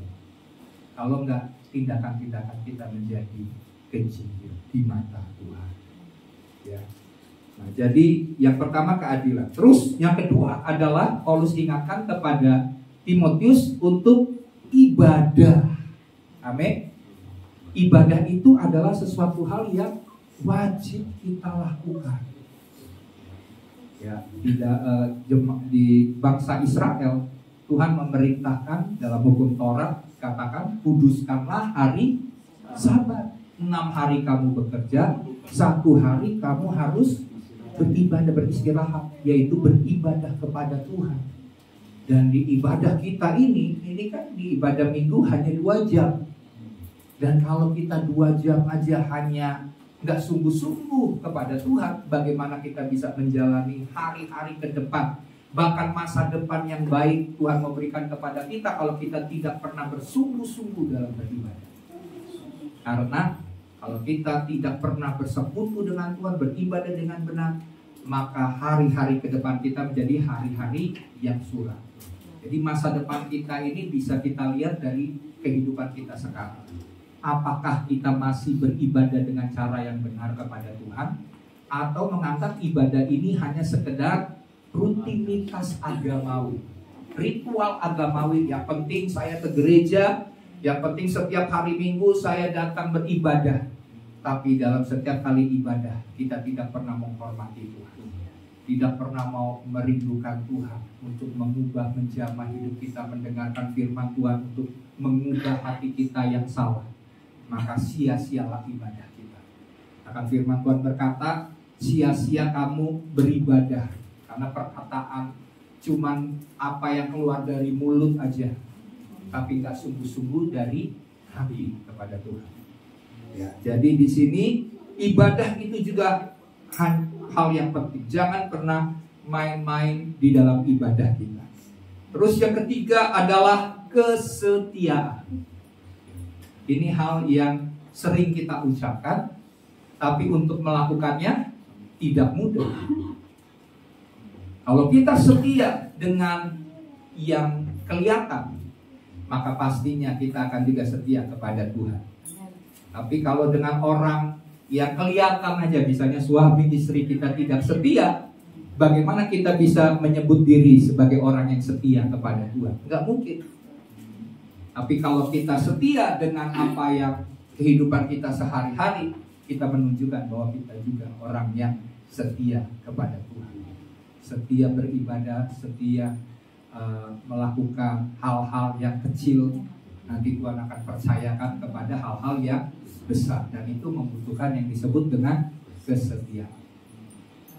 Kalau enggak, tindakan-tindakan kita menjadi keji di mata Tuhan. Ya. Nah, jadi yang pertama keadilan. Terus yang kedua adalah Paulus ingatkan kepada Timotius untuk ibadah. Amin. Ibadah itu adalah sesuatu hal yang wajib kita lakukan. Ya, di bangsa Israel Tuhan memerintahkan dalam hukum Taurat, katakan kuduskanlah hari Sabat. 6 hari kamu bekerja, 1 hari kamu harus beribadah, beristirahat, yaitu beribadah kepada Tuhan. Dan di ibadah kita ini kan di ibadah minggu hanya 2 jam. Dan kalau kita 2 jam aja hanya nggak sungguh-sungguh kepada Tuhan, bagaimana kita bisa menjalani hari-hari ke depan, bahkan masa depan yang baik Tuhan memberikan kepada kita kalau kita tidak pernah bersungguh-sungguh dalam beribadah. Karena kalau kita tidak pernah bersekutu dengan Tuhan, beribadah dengan benar, maka hari-hari ke depan kita menjadi hari-hari yang suram. Jadi masa depan kita ini bisa kita lihat dari kehidupan kita sekarang. Apakah kita masih beribadah dengan cara yang benar kepada Tuhan, atau menganggap ibadah ini hanya sekedar rutinitas agamawi, ritual agamawi. Yang penting saya ke gereja, yang penting setiap hari Minggu saya datang beribadah. Tapi dalam setiap kali ibadah kita tidak pernah menghormati Tuhan, tidak pernah mau merindukan Tuhan untuk mengubah, menjamah hidup kita, mendengarkan firman Tuhan untuk mengubah hati kita yang salah. Maka sia-sialah ibadah kita. Akan firman Tuhan berkata, sia-sia kamu beribadah, karena perkataan cuman apa yang keluar dari mulut aja, tapi nggak sungguh-sungguh dari hati kepada Tuhan. Ya, jadi di sini ibadah itu juga hal yang penting. Jangan pernah main-main di dalam ibadah kita. Terus yang ketiga adalah kesetiaan. Ini hal yang sering kita ucapkan, tapi untuk melakukannya tidak mudah. Kalau kita setia dengan yang kelihatan, maka pastinya kita akan juga setia kepada Tuhan. Tapi kalau dengan orang yang kelihatan aja, misalnya suami istri kita tidak setia, bagaimana kita bisa menyebut diri sebagai orang yang setia kepada Tuhan? Enggak mungkin. Tapi kalau kita setia dengan apa yang kehidupan kita sehari-hari, kita menunjukkan bahwa kita juga orang yang setia kepada Tuhan. Setia beribadah, setia melakukan hal-hal yang kecil. Nanti Tuhan akan percayakan kepada hal-hal yang besar, dan itu membutuhkan yang disebut dengan kesetiaan.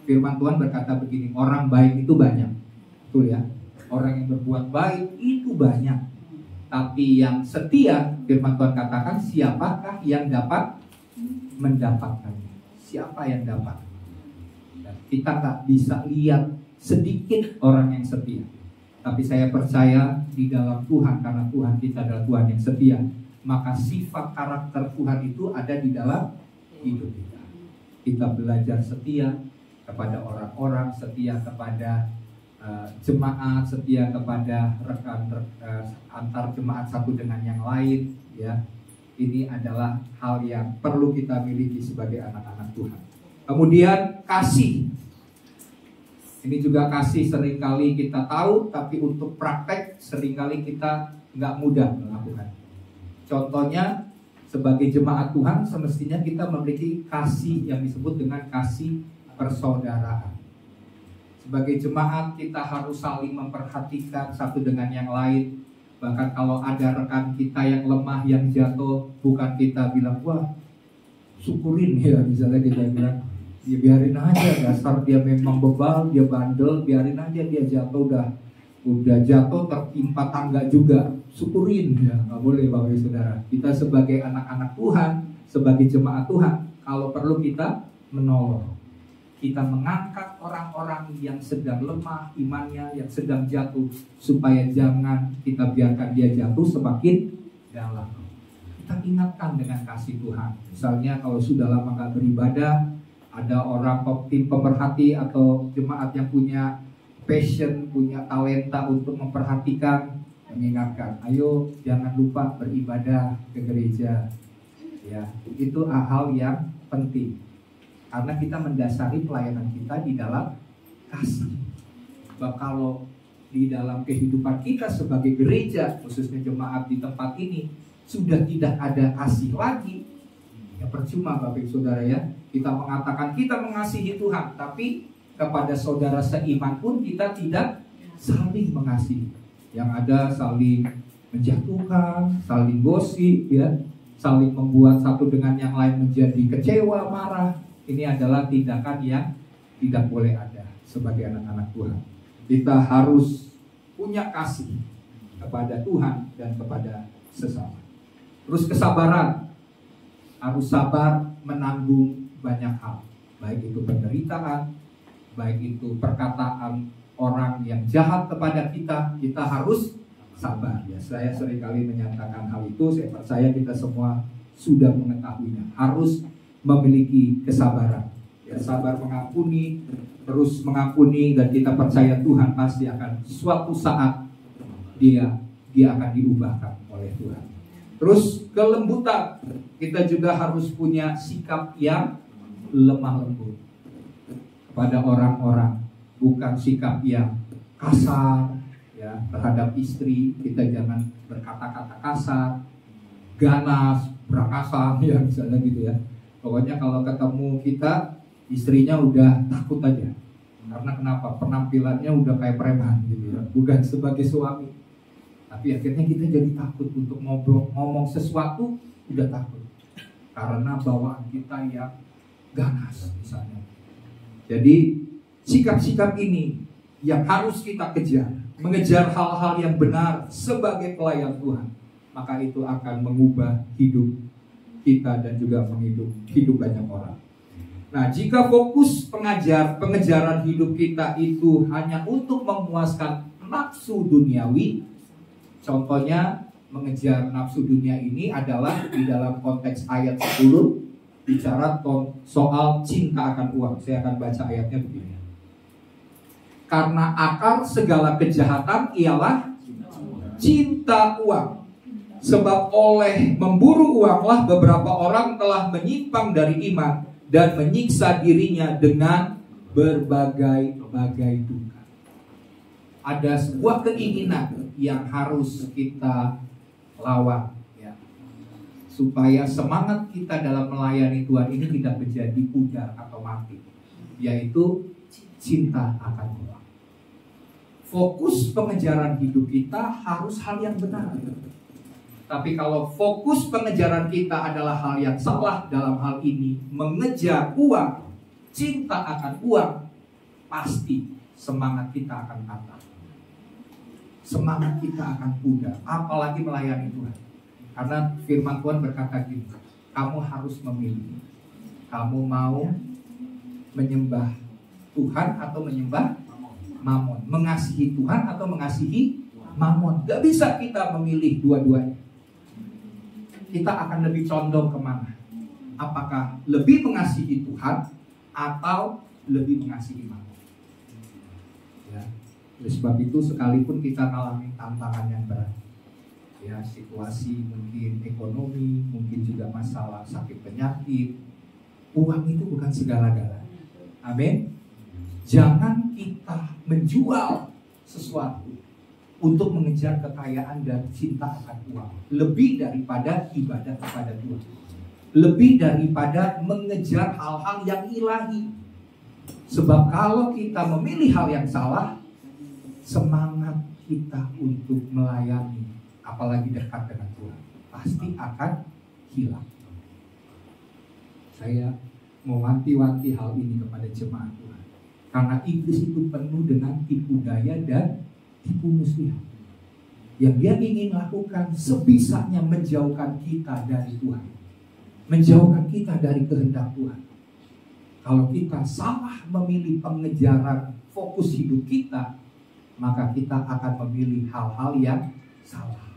Firman Tuhan berkata begini, orang baik itu banyak, betul ya? Orang yang berbuat baik itu banyak, tapi yang setia, firman Tuhan katakan, siapakah yang dapat mendapatkannya? Siapa yang dapat? Dan kita tak bisa lihat sedikit orang yang setia, tapi saya percaya di dalam Tuhan, karena Tuhan kita adalah Tuhan yang setia, maka sifat karakter Tuhan itu ada di dalam hidup kita. Kita belajar setia kepada orang-orang, setia kepada jemaat, setia kepada rekan antar jemaat satu dengan yang lain. Ya, ini adalah hal yang perlu kita miliki sebagai anak-anak Tuhan. Kemudian kasih. Ini juga kasih seringkali kita tahu, tapi untuk praktek seringkali kita nggak mudah melakukan. Contohnya sebagai jemaat Tuhan semestinya kita memiliki kasih yang disebut dengan kasih persaudaraan. Sebagai jemaat kita harus saling memperhatikan satu dengan yang lain. Bahkan kalau ada rekan kita yang lemah, yang jatuh, bukan kita bilang, wah syukurin ya, misalnya kita bilang, ya biarin aja, dasar dia memang bebal, dia bandel, biarin aja dia jatuh, udah jatuh tertimpa tangga juga, syukurin ya. Nggak boleh Bapak Ibu Saudara. Kita sebagai anak-anak Tuhan, sebagai jemaat Tuhan, kalau perlu kita menolong. Kita mengangkat orang-orang yang sedang lemah imannya, yang sedang jatuh, supaya jangan kita biarkan dia jatuh semakin dalam. Kita ingatkan dengan kasih Tuhan. Misalnya kalau sudah lama gak beribadah, ada orang tim pemerhati atau jemaat yang punya passion, punya talenta untuk memperhatikan, mengingatkan, ayo jangan lupa beribadah ke gereja. Ya, itu hal yang penting. Karena kita mendasari pelayanan kita di dalam kasih. Sebab kalau di dalam kehidupan kita sebagai gereja, khususnya jemaat di tempat ini, sudah tidak ada kasih lagi, ya percuma Bapak Ibu Saudara ya. Kita mengatakan kita mengasihi Tuhan, tapi kepada saudara seiman pun kita tidak saling mengasihi. Yang ada saling menjatuhkan, saling gosip, ya, saling membuat satu dengan yang lain menjadi kecewa, marah. Ini adalah tindakan yang tidak boleh ada sebagai anak-anak Tuhan. Kita harus punya kasih kepada Tuhan dan kepada sesama. Terus kesabaran, harus sabar menanggung banyak hal, baik itu penderitaan, baik itu perkataan orang yang jahat kepada kita, kita harus sabar. Ya, saya seringkali menyatakan hal itu, saya percaya kita semua sudah mengetahuinya. Harus memiliki kesabaran, ya, sabar mengampuni, terus mengampuni, dan kita percaya Tuhan pasti akan suatu saat dia akan diubahkan oleh Tuhan. Terus kelembutan, kita juga harus punya sikap yang lemah lembut kepada orang-orang, bukan sikap yang kasar ya terhadap istri. Kita jangan berkata-kata kasar, ganas, berangasan ya misalnya gitu ya. Pokoknya kalau ketemu kita, istrinya udah takut aja. Karena kenapa? Penampilannya udah kayak preman gitu ya. Bukan sebagai suami. Tapi akhirnya kita jadi takut untuk ngomong sesuatu, udah takut. Karena bawaan kita yang ganas misalnya. Jadi sikap-sikap ini yang harus kita kejar. Mengejar hal-hal yang benar sebagai pelayan Tuhan. Maka itu akan mengubah hidup kita dan juga hidup banyak orang. Nah, jika fokus pengejaran hidup kita itu hanya untuk memuaskan nafsu duniawi, contohnya mengejar nafsu dunia ini adalah di dalam konteks ayat 10 bicara soal cinta akan uang. Saya akan baca ayatnya begini. Karena akar segala kejahatan ialah cinta uang. Sebab oleh memburu uanglah beberapa orang telah menyimpang dari iman dan menyiksa dirinya dengan berbagai-bagai duka. Ada sebuah keinginan yang harus kita lawan ya, supaya semangat kita dalam melayani Tuhan ini tidak menjadi pudar atau mati, yaitu cinta akan uang. Fokus pengejaran hidup kita harus hal yang benar. Tapi kalau fokus pengejaran kita adalah hal yang salah dalam hal ini, mengejar uang, cinta akan uang, pasti semangat kita akan patah. Semangat kita akan pudar, apalagi melayani Tuhan. Karena firman Tuhan berkata gini, kamu harus memilih. Kamu mau menyembah Tuhan atau menyembah Mamon? Mengasihi Tuhan atau mengasihi Mamon? Gak bisa kita memilih dua-duanya. Kita akan lebih condong kemana? Apakah lebih mengasihi Tuhan atau lebih mengasihi Mamon? Ya, oleh sebab itu sekalipun kita mengalami tantangan yang berat, ya situasi mungkin ekonomi, mungkin juga masalah sakit penyakit, uang itu bukan segala-galanya. Amin. Jangan kita menjual sesuatu untuk mengejar kekayaan dan cinta akan uang, lebih daripada ibadah kepada Tuhan, lebih daripada mengejar hal-hal yang ilahi. Sebab kalau kita memilih hal yang salah, semangat kita untuk melayani, apalagi dekat dengan Tuhan, pasti akan hilang. Saya mewanti-wanti hal ini kepada jemaat Tuhan, karena iblis itu penuh dengan tipu daya dan tipu muslihat, yang dia ingin lakukan sebisanya menjauhkan kita dari Tuhan, menjauhkan kita dari kehendak Tuhan. Kalau kita salah memilih pengejaran fokus hidup kita, maka kita akan memilih hal-hal yang salah.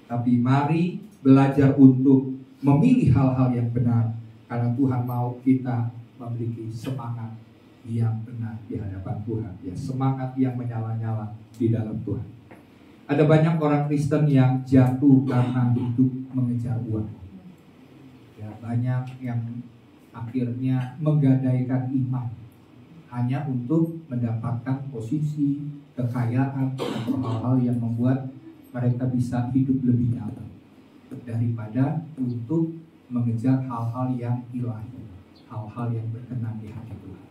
Tapi mari belajar untuk memilih hal-hal yang benar, karena Tuhan mau kita memiliki semangat yang benar di hadapan Tuhan, ya, semangat yang menyala-nyala di dalam Tuhan. Ada banyak orang Kristen yang jatuh karena hidup mengejar uang. Ya, banyak yang akhirnya menggadaikan iman hanya untuk mendapatkan posisi, kekayaan, atau hal-hal yang membuat mereka bisa hidup lebih nyaman daripada untuk mengejar hal-hal yang ilahi, hal-hal yang berkenan di hati Tuhan.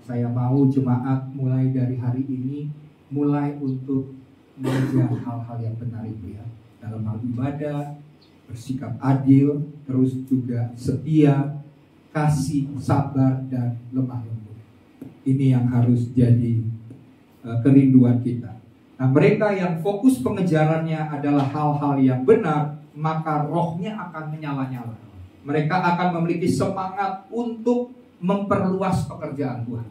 Saya mau jemaat mulai dari hari ini mulai untuk mengejar hal-hal yang benar itu, ya, dalam hal ibadah, bersikap adil, terus juga setia, kasih, sabar, dan lemah lembut. Ini yang harus jadi kerinduan kita. Nah, mereka yang fokus pengejarannya adalah hal-hal yang benar, maka rohnya akan menyala-nyala. Mereka akan memiliki semangat untuk memperluas pekerjaan Tuhan.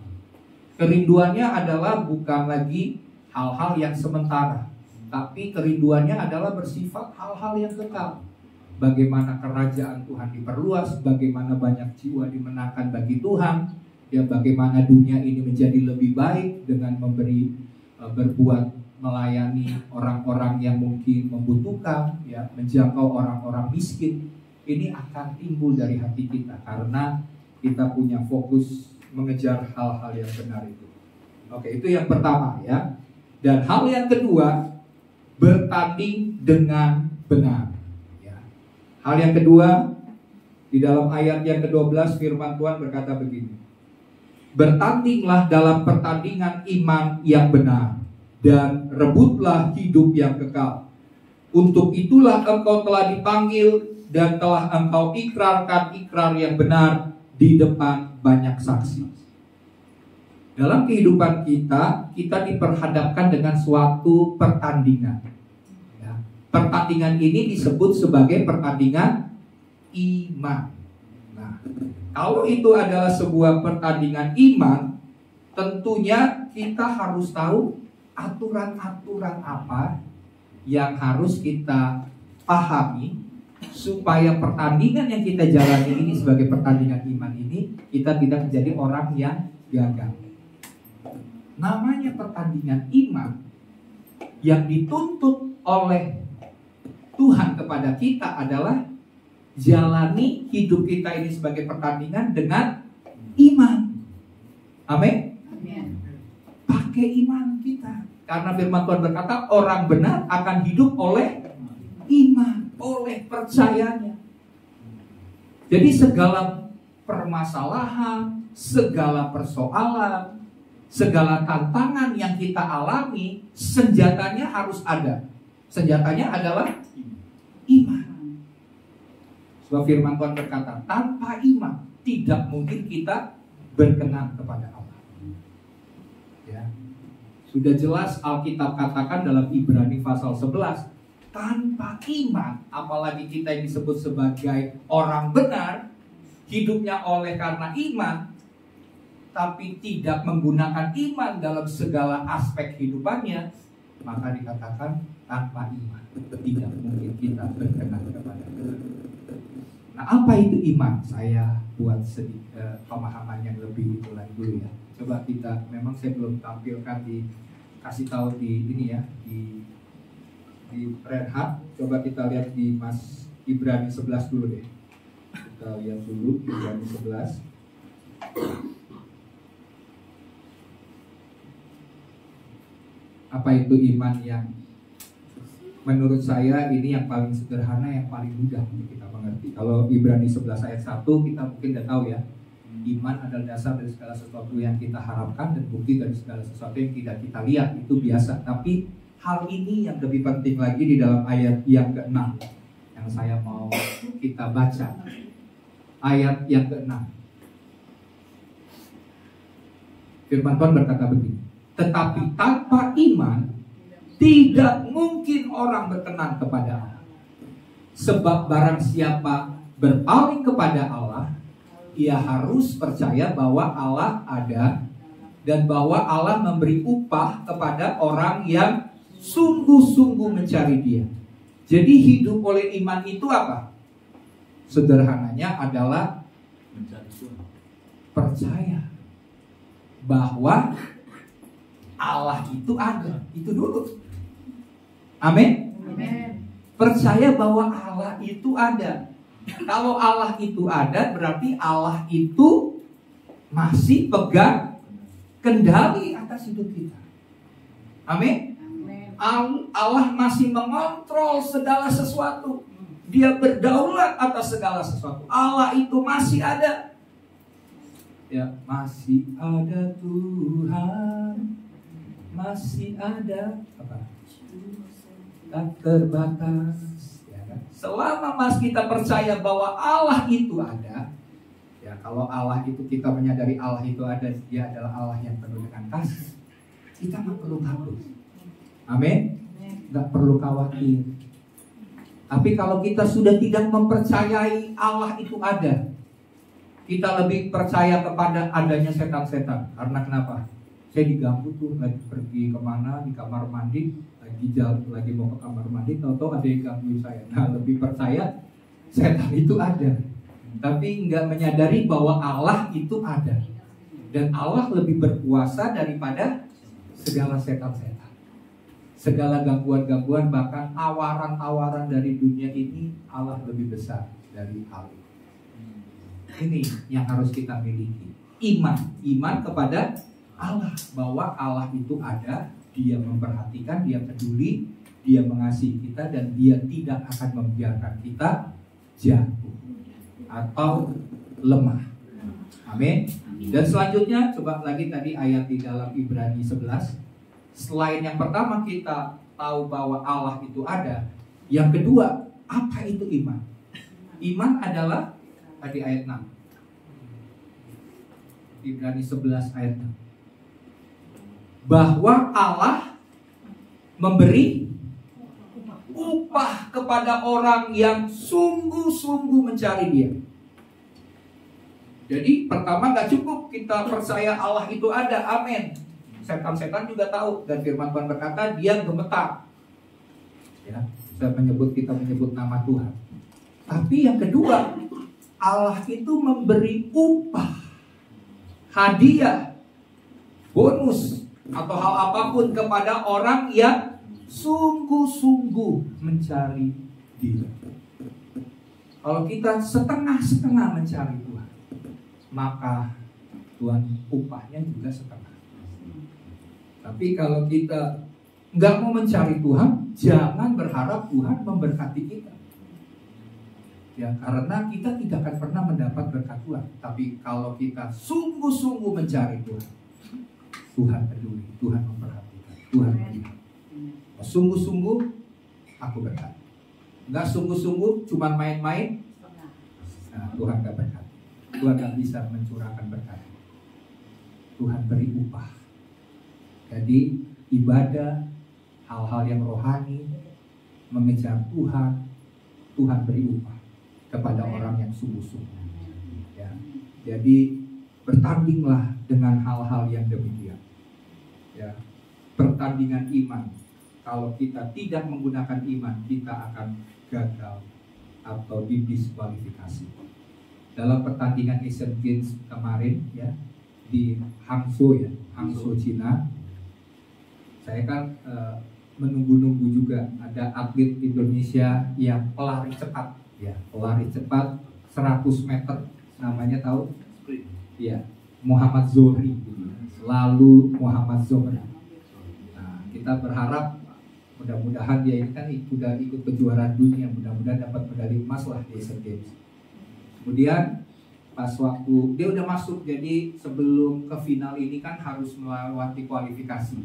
Kerinduannya adalah bukan lagi hal-hal yang sementara, tapi kerinduannya adalah bersifat hal-hal yang kekal. Bagaimana kerajaan Tuhan diperluas, bagaimana banyak jiwa dimenangkan bagi Tuhan, ya, bagaimana dunia ini menjadi lebih baik dengan berbuat melayani orang-orang yang mungkin membutuhkan, ya, menjangkau orang-orang miskin. Ini akan timbul dari hati kita karena kita punya fokus mengejar hal-hal yang benar itu. Oke, itu yang pertama, ya. Dan hal yang kedua, bertanding dengan benar. Hal yang kedua, di dalam ayat yang ke-12 firman Tuhan berkata begini: bertandinglah dalam pertandingan iman yang benar, dan rebutlah hidup yang kekal. Untuk itulah engkau telah dipanggil, dan telah engkau ikrarkan ikrar yang benar di depan banyak saksi. Dalam kehidupan kita diperhadapkan dengan suatu pertandingan. Pertandingan ini disebut sebagai pertandingan iman. Nah, kalau itu adalah sebuah pertandingan iman, tentunya kita harus tahu aturan-aturan apa yang harus kita pahami supaya pertandingan yang kita jalani ini sebagai pertandingan iman ini, kita tidak menjadi orang yang gagal. Namanya pertandingan iman yang dituntut oleh Tuhan kepada kita adalah jalani hidup kita ini sebagai pertandingan dengan iman. Amin. Pakai iman kita. Karena firman Tuhan berkata, orang benar akan hidup oleh iman, oleh percayanya. Jadi segala permasalahan, segala persoalan, segala tantangan yang kita alami, senjatanya harus ada. Senjatanya adalah iman. Sebab firman Tuhan berkata, tanpa iman tidak mungkin kita berkenan kepada Allah. Ya. Sudah jelas Alkitab katakan dalam Ibrani pasal 11, tanpa iman, apalagi kita yang disebut sebagai orang benar, hidupnya oleh karena iman, tapi tidak menggunakan iman dalam segala aspek kehidupannya, maka dikatakan tanpa iman tidak mungkin kita berkenan kepada Tuhan. Nah, apa itu iman? Saya buat sedikit pemahaman yang lebih mulai dulu, ya. Coba kita, memang saya belum tampilkan kasih tahu di ini, ya, di Reinhard. Coba kita lihat di Mas Ibrani 11 dulu deh. Kita lihat dulu Ibrani 11. Apa itu iman yang menurut saya ini yang paling sederhana, yang paling mudah untuk kita mengerti. Kalau Ibrani 11 ayat 1 kita mungkin udah tahu ya. Iman adalah dasar dari segala sesuatu yang kita harapkan dan bukti dari segala sesuatu yang tidak kita lihat. Itu biasa. Tapi hal ini yang lebih penting lagi di dalam ayat yang ke-6 yang saya mau kita baca. Ayat yang ke-6. Firman Tuhan berkata begini. Tetapi tanpa iman tidak mungkin orang berkenan kepada Allah. Sebab barang siapa berpaling kepada Allah, ia harus percaya bahwa Allah ada dan bahwa Allah memberi upah kepada orang yang sungguh-sungguh mencari Dia. Jadi hidup oleh iman itu apa? Sederhananya adalah percaya bahwa Allah itu ada. Itu dulu. Amin. Percaya bahwa Allah itu ada. Kalau Allah itu ada, berarti Allah itu masih pegang kendali atas hidup kita. Amin. Allah masih mengontrol segala sesuatu. Dia berdaulat atas segala sesuatu. Allah itu masih ada. Ya, masih ada Tuhan. Masih ada apa? Tak terbatas, ya kan? Selama kita percaya bahwa Allah itu ada, ya kalau Allah itu kita menyadari Allah itu ada, Dia adalah Allah yang penuh dengan kasih, kita nggak perlu takut, amin, nggak perlu khawatir. Tapi kalau kita sudah tidak mempercayai Allah itu ada, kita lebih percaya kepada adanya setan-setan. Karena kenapa? Saya diganggu tuh, lagi pergi kemana di kamar mandi, lagi mau ke kamar mandi, tahu-tahu ada yang gangguin saya. Nah, lebih percaya setan itu ada, tapi nggak menyadari bahwa Allah itu ada, dan Allah lebih berkuasa daripada segala setan-setan, segala gangguan-gangguan, bahkan tawaran-tawaran dari dunia ini. Allah lebih besar dari hal itu. Ini yang harus kita miliki, iman kepada Allah, bahwa Allah itu ada, Dia memperhatikan, Dia peduli, Dia mengasihi kita, dan Dia tidak akan membiarkan kita jatuh atau lemah. Amin. Dan selanjutnya coba lagi tadi ayat di dalam Ibrani 11. Selain yang pertama kita tahu bahwa Allah itu ada, yang kedua, apa itu iman? Iman adalah tadi ayat 6. Ibrani 11 ayat 6. Bahwa Allah memberi upah kepada orang yang sungguh-sungguh mencari Dia. Jadi pertama gak cukup kita percaya Allah itu ada, amin. Setan-setan juga tahu, dan firman Tuhan berkata Dia gemetar. Ya, kita menyebut nama Tuhan. Tapi yang kedua, Allah itu memberi upah, hadiah, bonus, atau hal apapun kepada orang yang sungguh-sungguh mencari Dia. Kalau kita setengah-setengah mencari Tuhan, maka Tuhan upahnya juga setengah. Tapi kalau kita nggak mau mencari Tuhan, jangan berharap Tuhan memberkati kita. Ya, karena kita tidak akan pernah mendapat berkat Tuhan. Tapi kalau kita sungguh-sungguh mencari Tuhan, Tuhan peduli, Tuhan memperhatikan, Tuhan melihat. Sungguh-sungguh aku berkat. Enggak sungguh-sungguh cuma main-main, nah, Tuhan gak berkat. Tuhan gak bisa mencurahkan berkat. Tuhan beri upah. Jadi ibadah, hal-hal yang rohani, mengejar Tuhan, Tuhan beri upah kepada orang yang sungguh-sungguh. Ya. Jadi bertandinglah dengan hal-hal yang demikian. Ya, pertandingan iman. Kalau kita tidak menggunakan iman, kita akan gagal atau didiskualifikasi. Dalam pertandingan Asian Games kemarin, ya, di Hangzhou, ya, Hangzhou, Cina, saya kan menunggu-nunggu juga ada atlet Indonesia yang pelari cepat, ya, pelari cepat 100 meter, namanya tahu? Ya, Muhammad Zohri. Lalu Muhammad Zohri. Nah, kita berharap mudah-mudahan dia ini kan ikut kejuaraan dunia, mudah-mudahan dapat medali emas lah di Asian Games. Kemudian pas waktu dia udah masuk, jadi sebelum ke final ini kan harus melewati kualifikasi.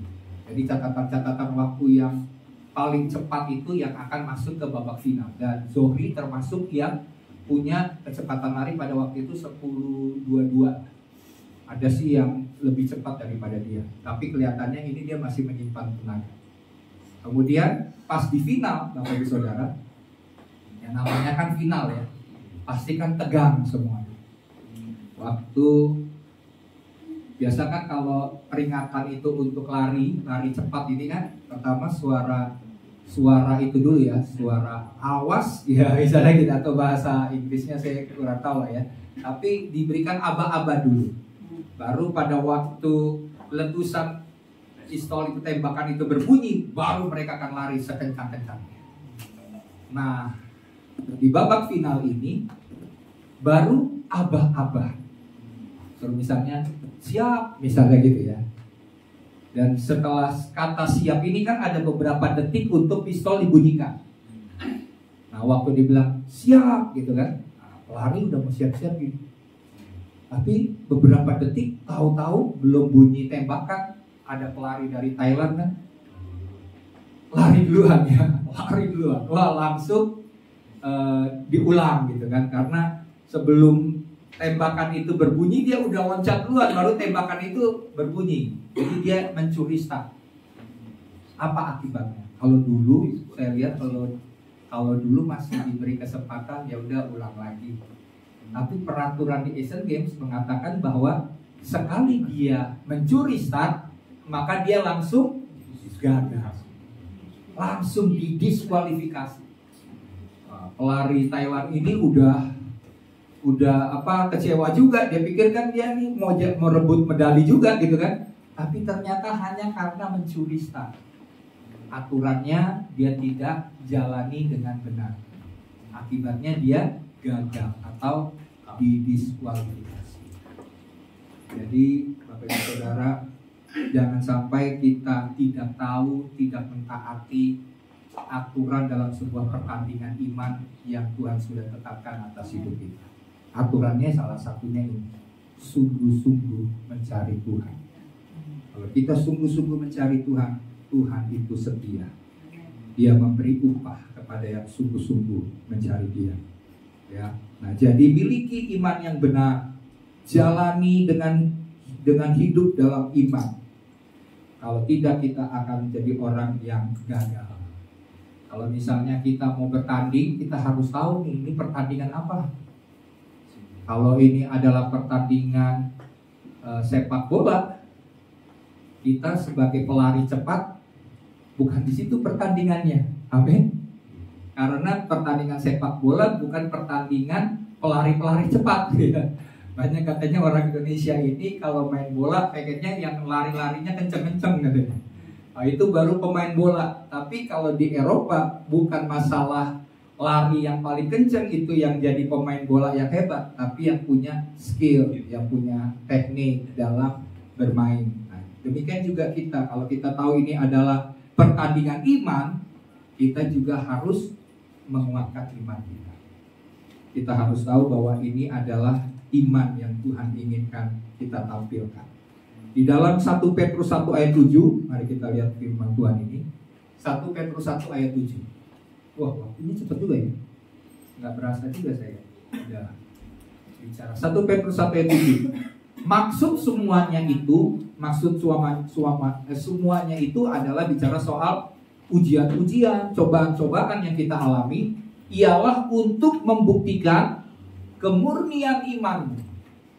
Jadi catatan waktu yang paling cepat itu yang akan masuk ke babak final. Dan Zohri termasuk yang punya kecepatan lari pada waktu itu 10.22. Ada sih yang lebih cepat daripada dia, tapi kelihatannya ini dia masih menyimpan tenaga. Kemudian pas di final, Bapak Ibu Saudara, yang namanya kan final ya, pasti kan tegang semua. Waktu biasa kan kalau peringatan itu untuk lari cepat ini kan pertama suara itu dulu ya, suara awas ya misalnya gitu, atau bahasa Inggrisnya saya kurang tahu lah ya. Tapi diberikan aba-aba dulu. Baru pada waktu letusan pistol itu, tembakan itu berbunyi, baru mereka akan lari sekencang-kencangnya. Nah, di babak final ini baru aba-aba. Misalnya siap, misalnya gitu ya. Dan setelah kata siap ini kan ada beberapa detik untuk pistol dibunyikan. Nah, waktu dibilang siap gitu kan, pelari udah mau siap-siap gitu. Tapi beberapa detik tahu-tahu belum bunyi tembakan, ada pelari dari Thailand kan, lari duluan ya, lari duluan. Wah, langsung diulang gitu kan, karena sebelum tembakan itu berbunyi dia udah loncat duluan, baru tembakan itu berbunyi. Jadi dia mencuri start. Apa akibatnya? Kalau dulu saya lihat kalau dulu masih diberi kesempatan ya udah ulang lagi. Tapi peraturan di Asian Games mengatakan bahwa sekali dia mencuri start, maka dia langsung gagal, langsung didiskualifikasi. Pelari Thailand ini udah kecewa juga. Dia pikir kan dia nih mau rebut medali juga gitu kan, tapi ternyata hanya karena mencuri start. Aturannya dia tidak jalani dengan benar, akibatnya dia gagal atau didiskualifikasi. Jadi Bapak Ibu Saudara, jangan sampai kita tidak tahu, tidak mentaati aturan dalam sebuah pertandingan iman yang Tuhan sudah tetapkan atas hidup kita. Aturannya salah satunya ini, sungguh-sungguh mencari Tuhan. Kalau kita sungguh-sungguh mencari Tuhan, Tuhan itu setia. Dia memberi upah kepada yang sungguh-sungguh mencari Dia. Ya. Nah, jadi miliki iman yang benar, jalani dengan hidup dalam iman. Kalau tidak, kita akan menjadi orang yang gagal. Kalau misalnya kita mau bertanding, kita harus tahu nih, ini pertandingan apa. Kalau ini adalah pertandingan sepak bola, kita sebagai pelari cepat bukan di situ pertandingannya. Amin. Karena pertandingan sepak bola bukan pertandingan pelari-pelari cepat. Banyak katanya orang Indonesia ini kalau main bola pengennya yang lari-larinya kenceng-kenceng katanya. Nah, itu baru pemain bola. Tapi kalau di Eropa bukan masalah lari yang paling kenceng itu yang jadi pemain bola yang hebat, tapi yang punya skill, yang punya teknik dalam bermain. Nah, demikian juga kita, kalau kita tahu ini adalah pertandingan iman, kita juga harus menguatkan iman kita. Kita harus tahu bahwa ini adalah iman yang Tuhan inginkan kita tampilkan. Di dalam 1 Petrus 1 ayat 7, mari kita lihat firman Tuhan ini. 1 Petrus 1 ayat 7. Wah, ini cepat juga ya. Nggak berasa juga saya udah bicara. 1 Petrus 1 ayat 7. Maksud semuanya itu adalah bicara soal ujian-ujian, cobaan-cobaan yang kita alami, ialah untuk membuktikan kemurnian iman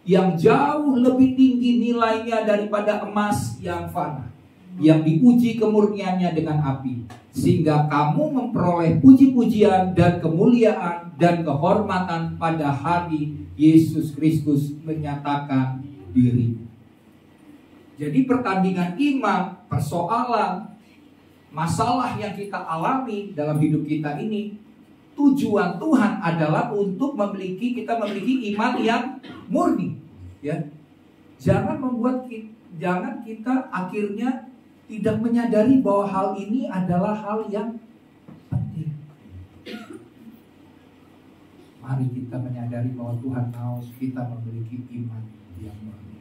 yang jauh lebih tinggi nilainya daripada emas yang fana, yang diuji kemurniannya dengan api, sehingga kamu memperoleh puji-pujian dan kemuliaan dan kehormatan pada hari Yesus Kristus menyatakan diri. Jadi pertandingan iman, persoalan, masalah yang kita alami dalam hidup kita ini, tujuan Tuhan adalah untuk kita memiliki iman yang murni, ya. Jangan kita akhirnya tidak menyadari bahwa hal ini adalah hal yang penting. Mari kita menyadari bahwa Tuhan mau kita memiliki iman yang murni.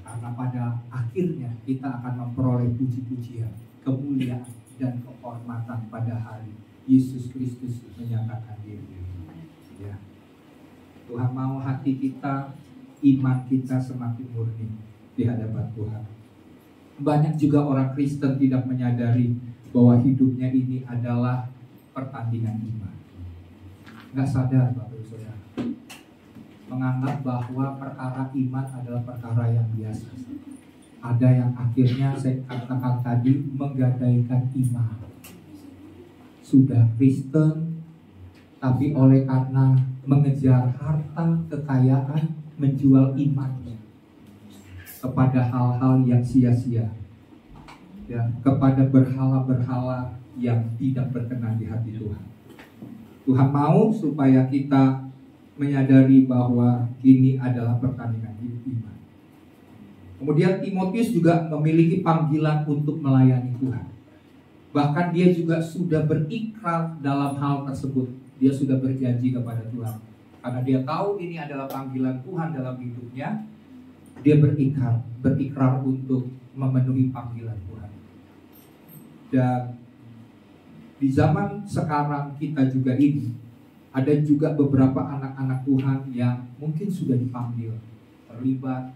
Karena pada akhirnya kita akan memperoleh puji-pujian, kemuliaan, dan kehormatan pada hari Yesus Kristus menyatakan diri. Ya. Tuhan mau hati kita, iman kita semakin murni di hadapan Tuhan. Banyak juga orang Kristen tidak menyadari bahwa hidupnya ini adalah pertandingan iman. Nggak sadar Bapak Ibu Saudara, menganggap bahwa perkara iman adalah perkara yang biasa. Ada yang akhirnya saya katakan tadi menggadaikan iman. Sudah Kristen, tapi oleh karena mengejar harta, kekayaan, menjual imannya kepada hal-hal yang sia-sia, ya, kepada berhala-berhala yang tidak berkenan di hati Tuhan. Tuhan mau supaya kita menyadari bahwa ini adalah pertandingan iman. Kemudian Timotius juga memiliki panggilan untuk melayani Tuhan. Bahkan dia juga sudah berikrar dalam hal tersebut. Dia sudah berjanji kepada Tuhan. Karena dia tahu ini adalah panggilan Tuhan dalam hidupnya, dia berikrar untuk memenuhi panggilan Tuhan. Dan di zaman sekarang kita juga ini, ada juga beberapa anak-anak Tuhan yang mungkin sudah dipanggil, terlibat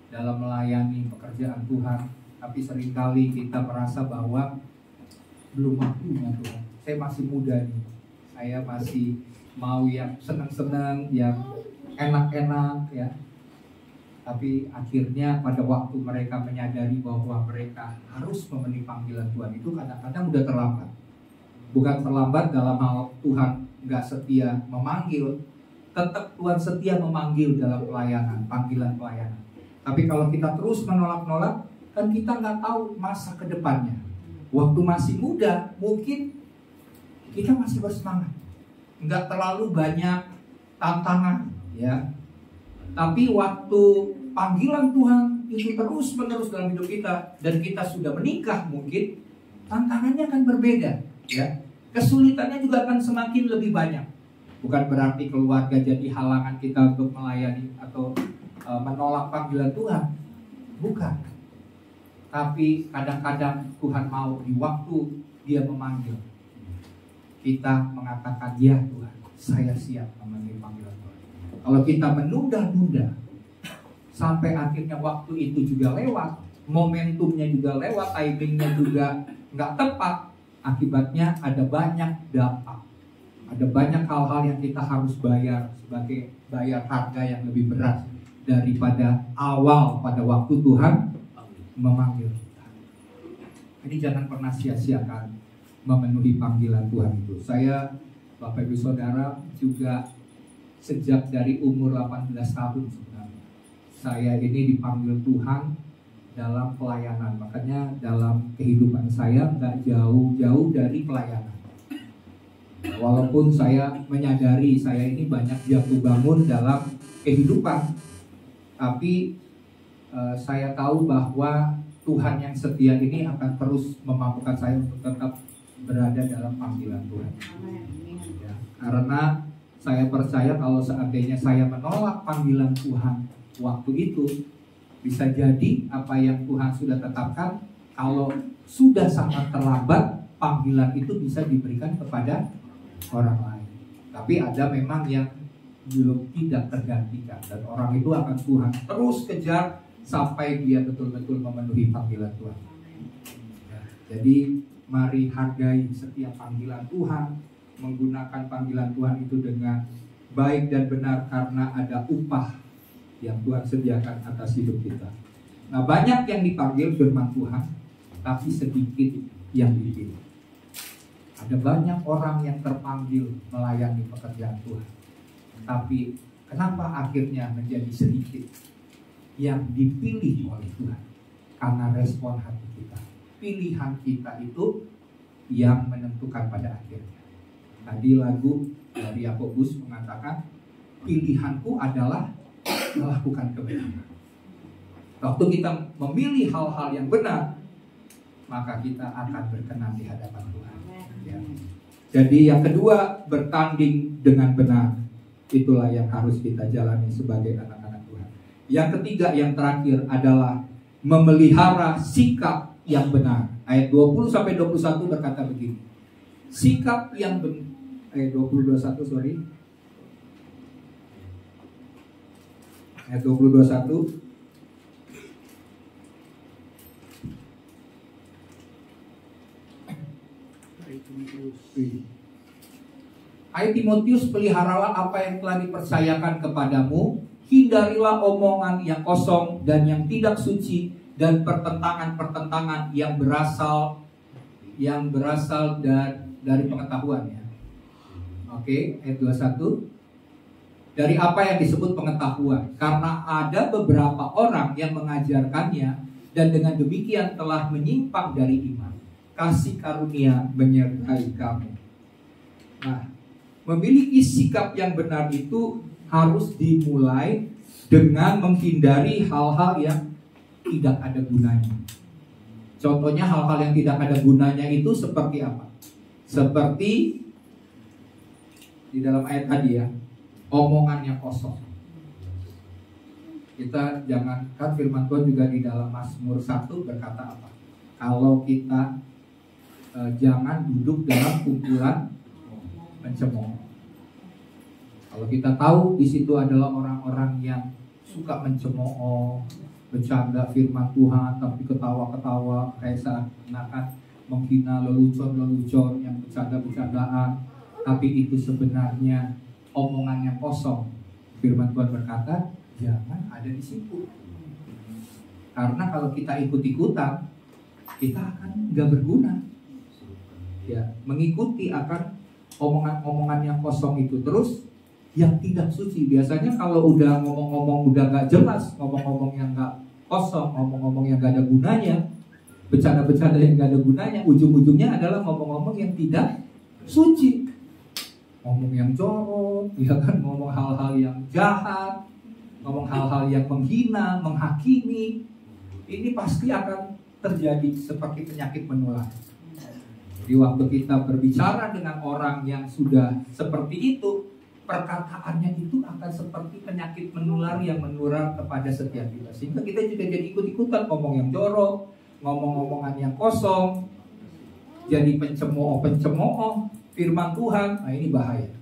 dalam melayani pekerjaan Tuhan, tapi seringkali kita merasa bahwa belum waktunya Tuhan. Saya masih muda nih, saya masih mau yang senang-senang, yang enak-enak ya. Tapi akhirnya pada waktu mereka menyadari bahwa mereka harus memenuhi panggilan Tuhan, itu kadang-kadang udah terlambat. Bukan terlambat dalam hal Tuhan nggak setia memanggil, tetap Tuhan setia memanggil dalam pelayanan, panggilan pelayanan. Tapi kalau kita terus menolak-nolak, kan kita nggak tahu masa ke depannya. Waktu masih muda, mungkin kita masih bersemangat, nggak terlalu banyak tantangan, ya. Tapi waktu panggilan Tuhan itu terus-menerus dalam hidup kita, dan kita sudah menikah, mungkin tantangannya akan berbeda, ya. Kesulitannya juga akan semakin lebih banyak. Bukan berarti keluarga jadi halangan kita untuk melayani atau menolak panggilan Tuhan, bukan. Tapi kadang-kadang Tuhan mau di waktu Dia memanggil, kita mengatakan, ya Tuhan, saya siap memenuhi panggilan Tuhan. Kalau kita menunda-nunda sampai akhirnya waktu itu juga lewat, momentumnya juga lewat, timingnya juga nggak tepat, akibatnya ada banyak dampak, ada banyak hal-hal yang kita harus bayar sebagai bayar harga yang lebih berat daripada awal pada waktu Tuhan memanggil kita. Jadi jangan pernah sia-siakan memenuhi panggilan Tuhan itu. Saya, Bapak Ibu Saudara, juga sejak dari umur 18 tahun sebenarnya, saya ini dipanggil Tuhan dalam pelayanan. Makanya dalam kehidupan saya nggak jauh-jauh dari pelayanan. Walaupun saya menyadari saya ini banyak jatuh bangun dalam kehidupan, tapi saya tahu bahwa Tuhan yang setia ini akan terus memampukan saya untuk tetap berada dalam panggilan Tuhan. Ya, karena saya percaya kalau seandainya saya menolak panggilan Tuhan waktu itu, bisa jadi apa yang Tuhan sudah tetapkan, kalau sudah sangat terlambat, panggilan itu bisa diberikan kepada orang lain. Tapi ada memang yang belum tidak tergantikan, dan orang itu akan Tuhan terus kejar sampai dia betul-betul memenuhi panggilan Tuhan. Ya, jadi mari hargai setiap panggilan Tuhan, menggunakan panggilan Tuhan itu dengan baik dan benar, karena ada upah yang Tuhan sediakan atas hidup kita. Nah, banyak yang dipanggil firman Tuhan, tapi sedikit yang dipilih. Ada banyak orang yang terpanggil melayani pekerjaan Tuhan, tapi kenapa akhirnya menjadi sedikit yang dipilih oleh Tuhan? Karena respon hati kita. Pilihan kita itu yang menentukan pada akhirnya. Tadi lagu dari Yakobus mengatakan, pilihanku adalah melakukan kebenaran. Waktu kita memilih hal-hal yang benar, maka kita akan berkenan di hadapan Tuhan. Ya. Jadi yang kedua, bertanding dengan benar. Itulah yang harus kita jalani sebagai anak-anak Tuhan. Yang ketiga, yang terakhir adalah memelihara sikap yang benar. Ayat 20-21 berkata begini. Sikap yang benar. Ayat 20-21, sorry. Ayat 20-21. Hai Timotius, peliharalah apa yang telah dipercayakan kepadamu, hindarilah omongan yang kosong dan yang tidak suci dan pertentangan-pertentangan yang berasal dari pengetahuan ya. Oke, ayat 21. Dari apa yang disebut pengetahuan, karena ada beberapa orang yang mengajarkannya dan dengan demikian telah menyimpang dari iman. Kasih karunia menyertai kamu. Nah, memiliki sikap yang benar itu harus dimulai dengan menghindari hal-hal yang tidak ada gunanya. Contohnya hal-hal yang tidak ada gunanya itu seperti apa? Seperti di dalam ayat tadi ya, omongannya kosong. Kita jangan, kan firman Tuhan juga di dalam Mazmur 1 berkata apa? Kalau kita jangan duduk dalam kumpulan pencemooh. Kalau kita tahu di situ adalah orang-orang yang suka mencemooh, bercanda firman Tuhan, tapi ketawa-ketawa kayak seakan-akan menghina lelucon-lelucon yang bercanda-bercandaan, tapi itu sebenarnya omongannya kosong. Firman Tuhan berkata, jangan ada di situ. Karena kalau kita ikut-ikutan, kita akan nggak berguna. Ya, mengikuti akan omongan-omongan yang kosong itu terus yang tidak suci. Biasanya kalau udah ngomong-ngomong udah nggak jelas, ngomong-ngomong yang nggak kosong, ngomong-ngomong yang nggak ada gunanya, bercanda-bercanda yang nggak ada gunanya, ujung-ujungnya adalah ngomong-ngomong yang tidak suci, ngomong yang jorok, ya kan, ngomong hal-hal yang jahat, ngomong hal-hal yang menghina, menghakimi. Ini pasti akan terjadi seperti penyakit menular. Di waktu kita berbicara dengan orang yang sudah seperti itu, perkataannya itu akan seperti penyakit menular yang menular kepada setiap kita. Sehingga kita juga jadi ikut-ikutan ngomong yang jorok, ngomong-ngomongan yang kosong, jadi pencemooh firman Tuhan. Nah, ini bahaya.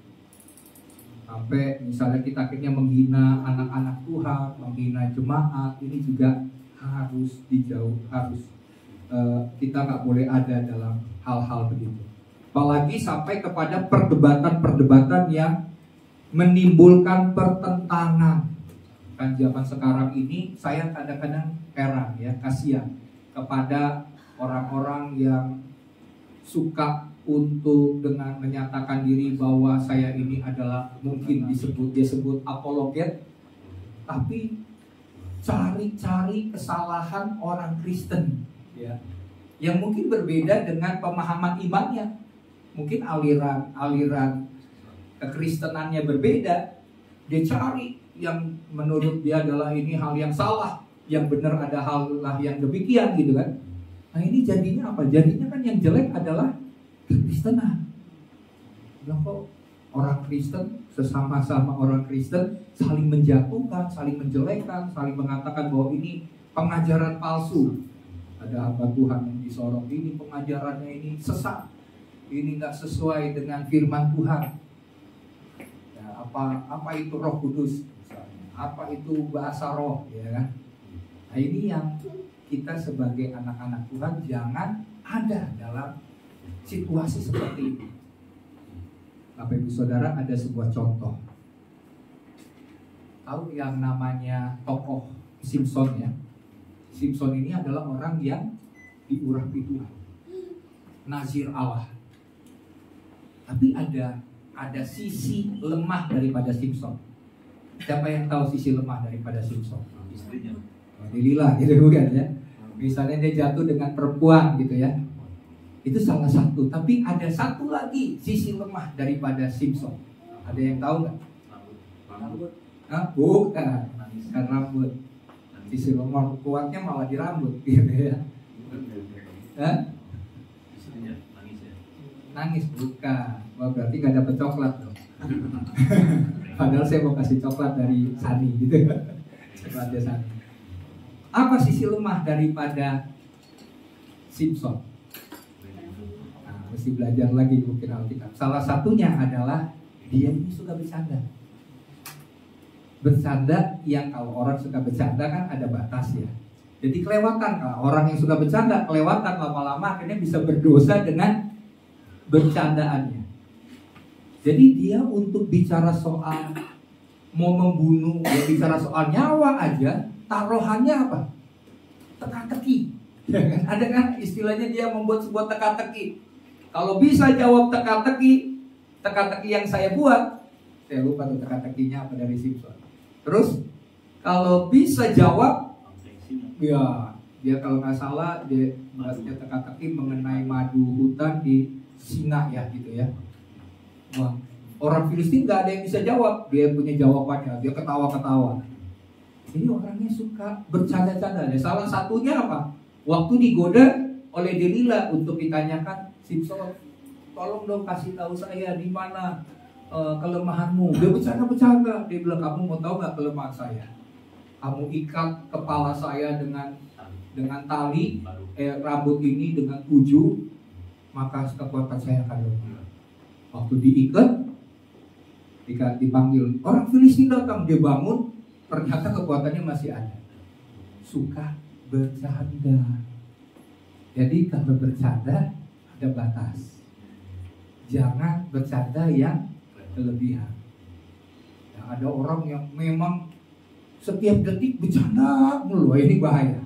Sampai misalnya kita akhirnya menghina anak-anak Tuhan, menghina jemaat, ini juga harus dijauh, kita nggak boleh ada dalam hal-hal begitu. Apalagi sampai kepada perdebatan-perdebatan yang menimbulkan pertentangan. Kan zaman sekarang ini saya kadang-kadang heran ya, kasihan kepada orang-orang yang suka untuk dengan menyatakan diri bahwa saya ini adalah mungkin disebut apologet, tapi cari-cari kesalahan orang Kristen ya, yang mungkin berbeda dengan pemahaman imannya. Mungkin aliran kekristenannya berbeda. Dia cari yang menurut dia adalah ini hal yang salah, yang benar ada hal yang demikian gitu kan. Nah, ini jadinya apa? Jadinya kan yang jelek adalah kekristenan. Bilang kok orang Kristen, sesama-sama orang Kristen saling menjatuhkan, saling menjelekkan, saling mengatakan bahwa ini pengajaran palsu. Ada hamba Tuhan yang disorong, ini pengajarannya ini sesat, ini nggak sesuai dengan firman Tuhan. Ya, apa itu Roh Kudus, misalnya. Apa itu bahasa roh, ya kan? Nah, ini yang kita sebagai anak-anak Tuhan jangan ada dalam situasi seperti ini. Bapak Ibu Saudara, ada sebuah contoh. Tahu yang namanya tokoh Simpson ya? Simpson ini adalah orang yang diurapi Tuhan, nazir Allah. Tapi ada sisi lemah daripada Simpson. Siapa yang tahu sisi lemah daripada Simpson? Istrinya. Dililah gitu bukan ya? Misalnya dia jatuh dengan perempuan gitu ya. Itu salah satu. Tapi ada satu lagi sisi lemah daripada Simpson. Ada yang tahu nggak? Rambut. Bukan. Kan rambut. Sisi lemah kuatnya malah di rambut gitu ya. Hah? Nangis bukan. Wah, berarti gak dapet coklat dong. Padahal saya mau kasih coklat dari Sani gitu. Coklatnya Sani. Apa sisi lemah daripada Simpson? Nah, mesti belajar lagi mungkin Alkitab. Salah satunya adalah dia ini suka bercanda. Bercanda yang kalau orang suka bercanda kan ada batas ya. Jadi kelewatan, kalau orang yang suka bercanda kelewatan lama-lama akhirnya bisa berdosa dengan bercandaannya. Jadi dia untuk bicara soal mau membunuh, ya bicara soal nyawa aja, taruhannya apa? Teka-teki. Ya kan? Ada kan istilahnya dia membuat sebuah teka-teki. Kalau bisa jawab teka-teki yang saya buat, saya lupa tuh teka-tekinya apa dari Simpson. Terus kalau bisa jawab, ya dia kalau nggak salah dia bahasnya teka-teki mengenai madu hutan di Singa ya gitu ya. Wah, orang Filistin nggak ada yang bisa jawab, dia punya jawabannya, dia ketawa-ketawa. Jadi orangnya suka bercanda-canda. Salah satunya apa? Waktu digoda oleh Delila untuk ditanyakan, Simpson, tolong dong kasih tahu saya di mana kelemahanmu. Dia bercanda-bercanda. Dia bilang, kamu mau tahu nggak kelemahan saya? Kamu ikat kepala saya dengan tali, rambut ini dengan tuju, maka kekuatan saya akan lemah. Waktu diikat, dipanggil orang Filistin datang, dia bangun, ternyata kekuatannya masih ada. Suka bercanda. Jadi kalau bercanda ada batas. Jangan bercanda yang kelebihan. Ya, ada orang yang memang setiap detik bercanda mulu, ini bahaya.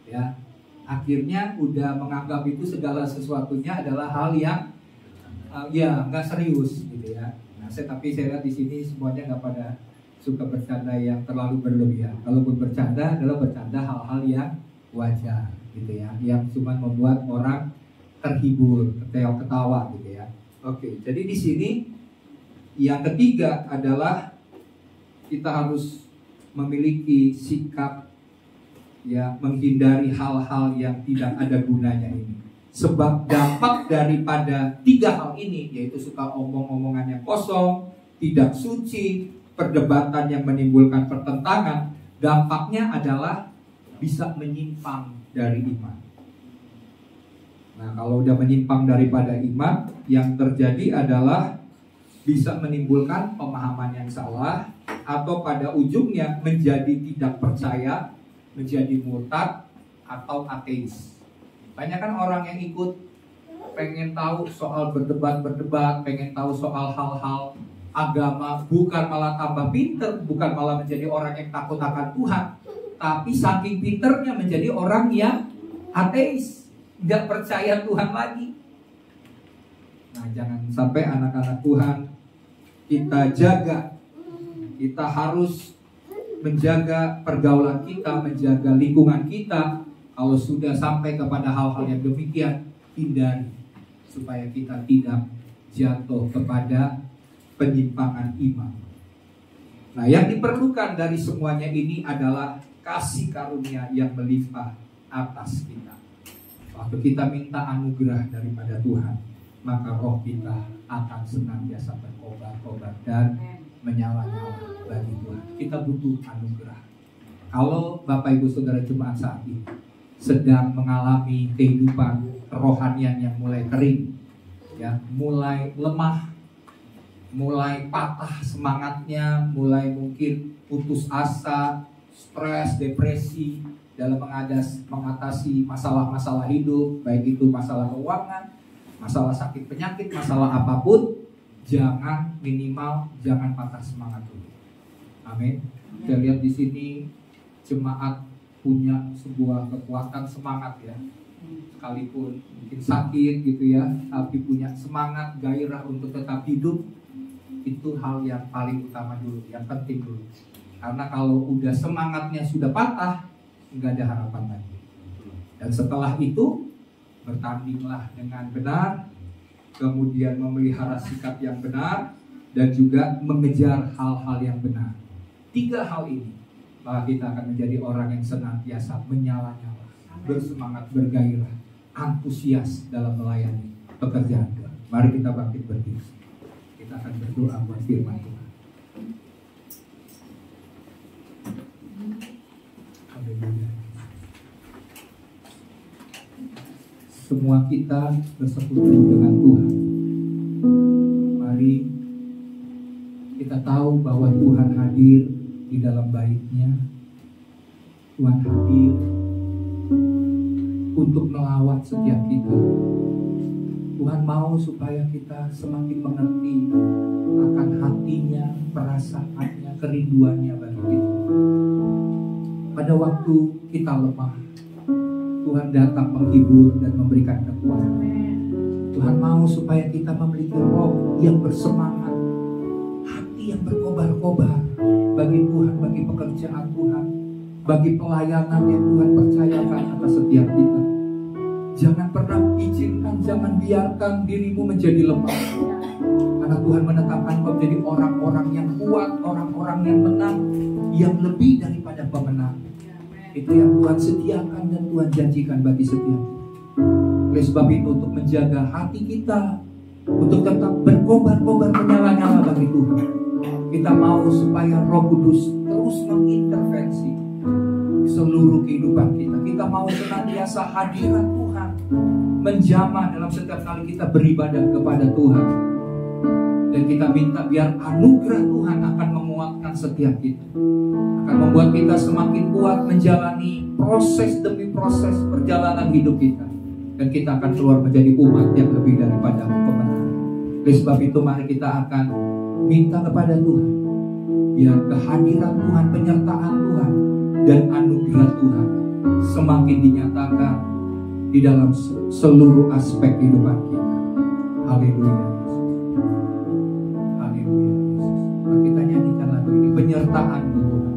Ya, akhirnya udah menganggap itu segala sesuatunya adalah hal yang ya nggak serius gitu ya. Nah, tapi saya lihat di sini semuanya nggak pada suka bercanda yang terlalu berlebihan. Kalaupun bercanda adalah bercanda hal-hal yang wajar gitu ya, yang cuma membuat orang terhibur, ketawa gitu ya. Oke, jadi di sini yang ketiga adalah kita harus memiliki sikap ya menghindari hal-hal yang tidak ada gunanya ini. Sebab dampak daripada tiga hal ini, yaitu suka omong-omongan yang kosong, tidak suci, perdebatan yang menimbulkan pertentangan, dampaknya adalah bisa menyimpang dari iman. Nah, kalau udah menyimpang daripada iman, yang terjadi adalah bisa menimbulkan pemahaman yang salah, atau pada ujungnya menjadi tidak percaya, menjadi murtad atau ateis. Banyak kan orang yang ikut pengen tahu soal berdebat, pengen tahu soal hal-hal agama, bukan malah tambah pinter, bukan malah menjadi orang yang takut akan Tuhan, tapi saking pinternya menjadi orang yang ateis, nggak percaya Tuhan lagi. Nah, jangan sampai anak-anak Tuhan kita jaga. Kita harus menjaga pergaulan kita, menjaga lingkungan kita. Kalau sudah sampai kepada hal-hal yang demikian, hindari supaya kita tidak jatuh kepada penyimpangan iman. Nah, yang diperlukan dari semuanya ini adalah kasih karunia yang melimpah atas kita. Waktu kita minta anugerah daripada Tuhan, maka roh kita akan senantiasa berkobar-kobar dan menyala-nyala bagi Tuhan. Kita butuh anugerah. Kalau Bapak Ibu Saudara jemaat saat ini sedang mengalami kehidupan kerohanian yang mulai kering, ya, mulai lemah, mulai patah semangatnya, mulai mungkin putus asa, stres, depresi dalam mengatasi masalah-masalah hidup, baik itu masalah keuangan, masalah sakit penyakit, masalah apapun, jangan patah semangat dulu. Amin. Saya lihat di sini jemaat punya sebuah kekuatan semangat ya. Sekalipun mungkin sakit gitu ya, tapi punya semangat, gairah untuk tetap hidup. Itu hal yang paling utama dulu, yang penting dulu. Karena kalau udah semangatnya sudah patah, nggak ada harapan lagi. Dan setelah itu bertandinglah dengan benar, kemudian memelihara sikap yang benar, dan juga mengejar hal-hal yang benar. Tiga hal ini, maka kita akan menjadi orang yang senantiasa menyala-nyala, bersemangat, bergairah antusias dalam melayani pekerjaan Tuhan. Mari kita bangkit berdiri. Kita akan berdoa buat firman Tuhan. Haleluya. Semua kita bersekutu dengan Tuhan. Mari kita tahu bahwa Tuhan hadir di dalam baitnya. Tuhan hadir untuk melawat setiap kita. Tuhan mau supaya kita semakin mengerti akan hatinya, perasaannya, kerinduannya bagi kita. Pada waktu kita lemah, Tuhan datang menghibur dan memberikan kekuatan. Tuhan mau supaya kita memiliki roh yang bersemangat, hati yang berkobar-kobar bagi Tuhan, bagi pekerjaan Tuhan, bagi pelayanan yang Tuhan percayakan atas setiap kita. Jangan pernah izinkan, jangan biarkan dirimu menjadi lemah. Karena Tuhan menetapkan kau menjadi orang-orang yang kuat, orang-orang yang menang, yang lebih daripada pemenang. Itu yang Tuhan sediakan dan Tuhan janjikan bagi setiap kita. Oleh sebab itu, untuk menjaga hati kita, untuk tetap berkobar-kobar menyala-nyala bagi Tuhan, kita mau supaya Roh Kudus terus mengintervensi seluruh kehidupan kita. Kita mau senantiasa hadirat Tuhan menjamah dalam setiap kali kita beribadah kepada Tuhan. Dan kita minta biar anugerah Tuhan akan menguatkan setiap kita, akan membuat kita semakin kuat menjalani proses demi proses perjalanan hidup kita. Dan kita akan keluar menjadi umat yang lebih daripada pemenang. Oleh sebab itu mari kita akan minta kepada Tuhan, biar kehadiran Tuhan, penyertaan Tuhan, dan anugerah Tuhan semakin dinyatakan di dalam seluruh aspek kehidupan kita. Haleluya. Haleluya. Mari kita nyanyikan lagu ini, penyertaan-Mu Tuhan.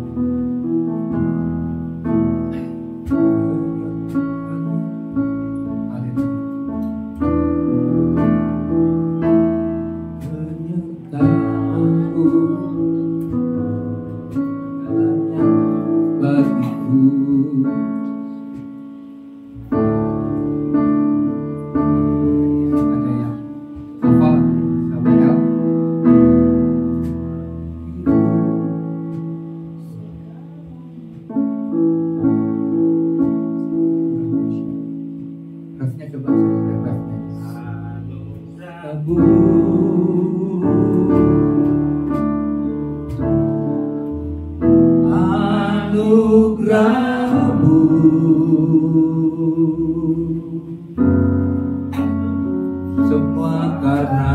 Semua karena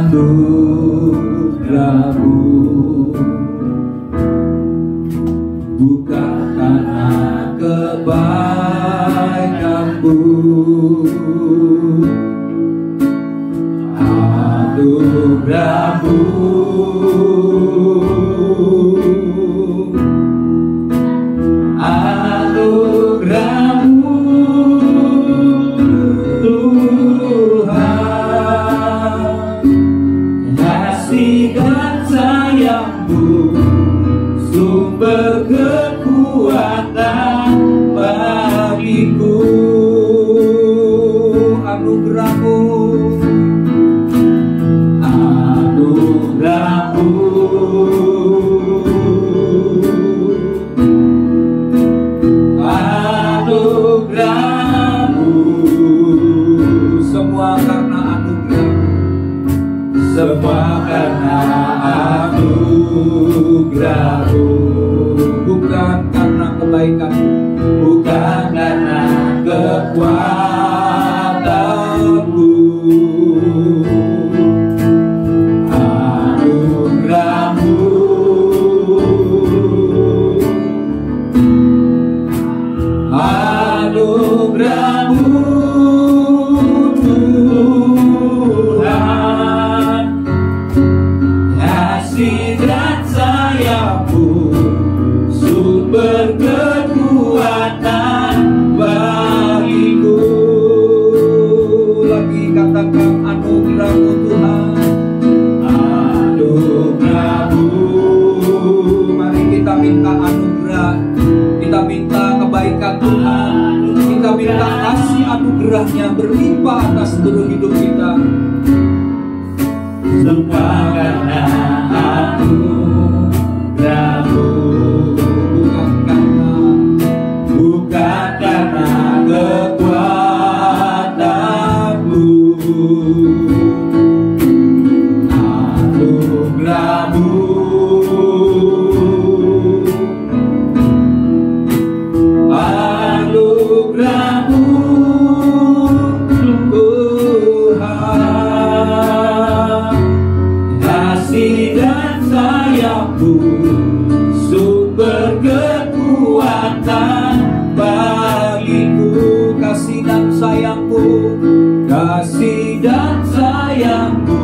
anugerah-Mu, bukan karena kebaikan-Mu. Anugerah-Mu, anugerah-Mu Tuhan, kasih dan sayang-Mu, sumber kekuatan bagiku. Anugerah-Mu, anugerah-Mu, anugerah-Mu, semua karena anugerah-Mu, semua karena anugerah-Mu, bukan karena kebaikan-Mu, bukan karena kekuatan-Mu. Anugerah-Mu, anugerah-Mu Tuhan, kasih dan sayang-Mu, sumber kekuatan bagiku. Lagi katakan anugerah-Mu Tuhan, anugerah-Mu. Mari kita minta anugerah, kita minta kebaikan Tuhan, kita kita minta kasih anugerahnya berlimpah atas seluruh hidup kita. Semua karena anugerah-Mu, bukan karena kekuatan-Mu. Anugerah-Mu, anugerah-Mu Tuhan, kasih dan sayang-Mu, sumber kekuatan bagiku. Kasih dan sayang-Mu, Kasih dan sayang-Mu,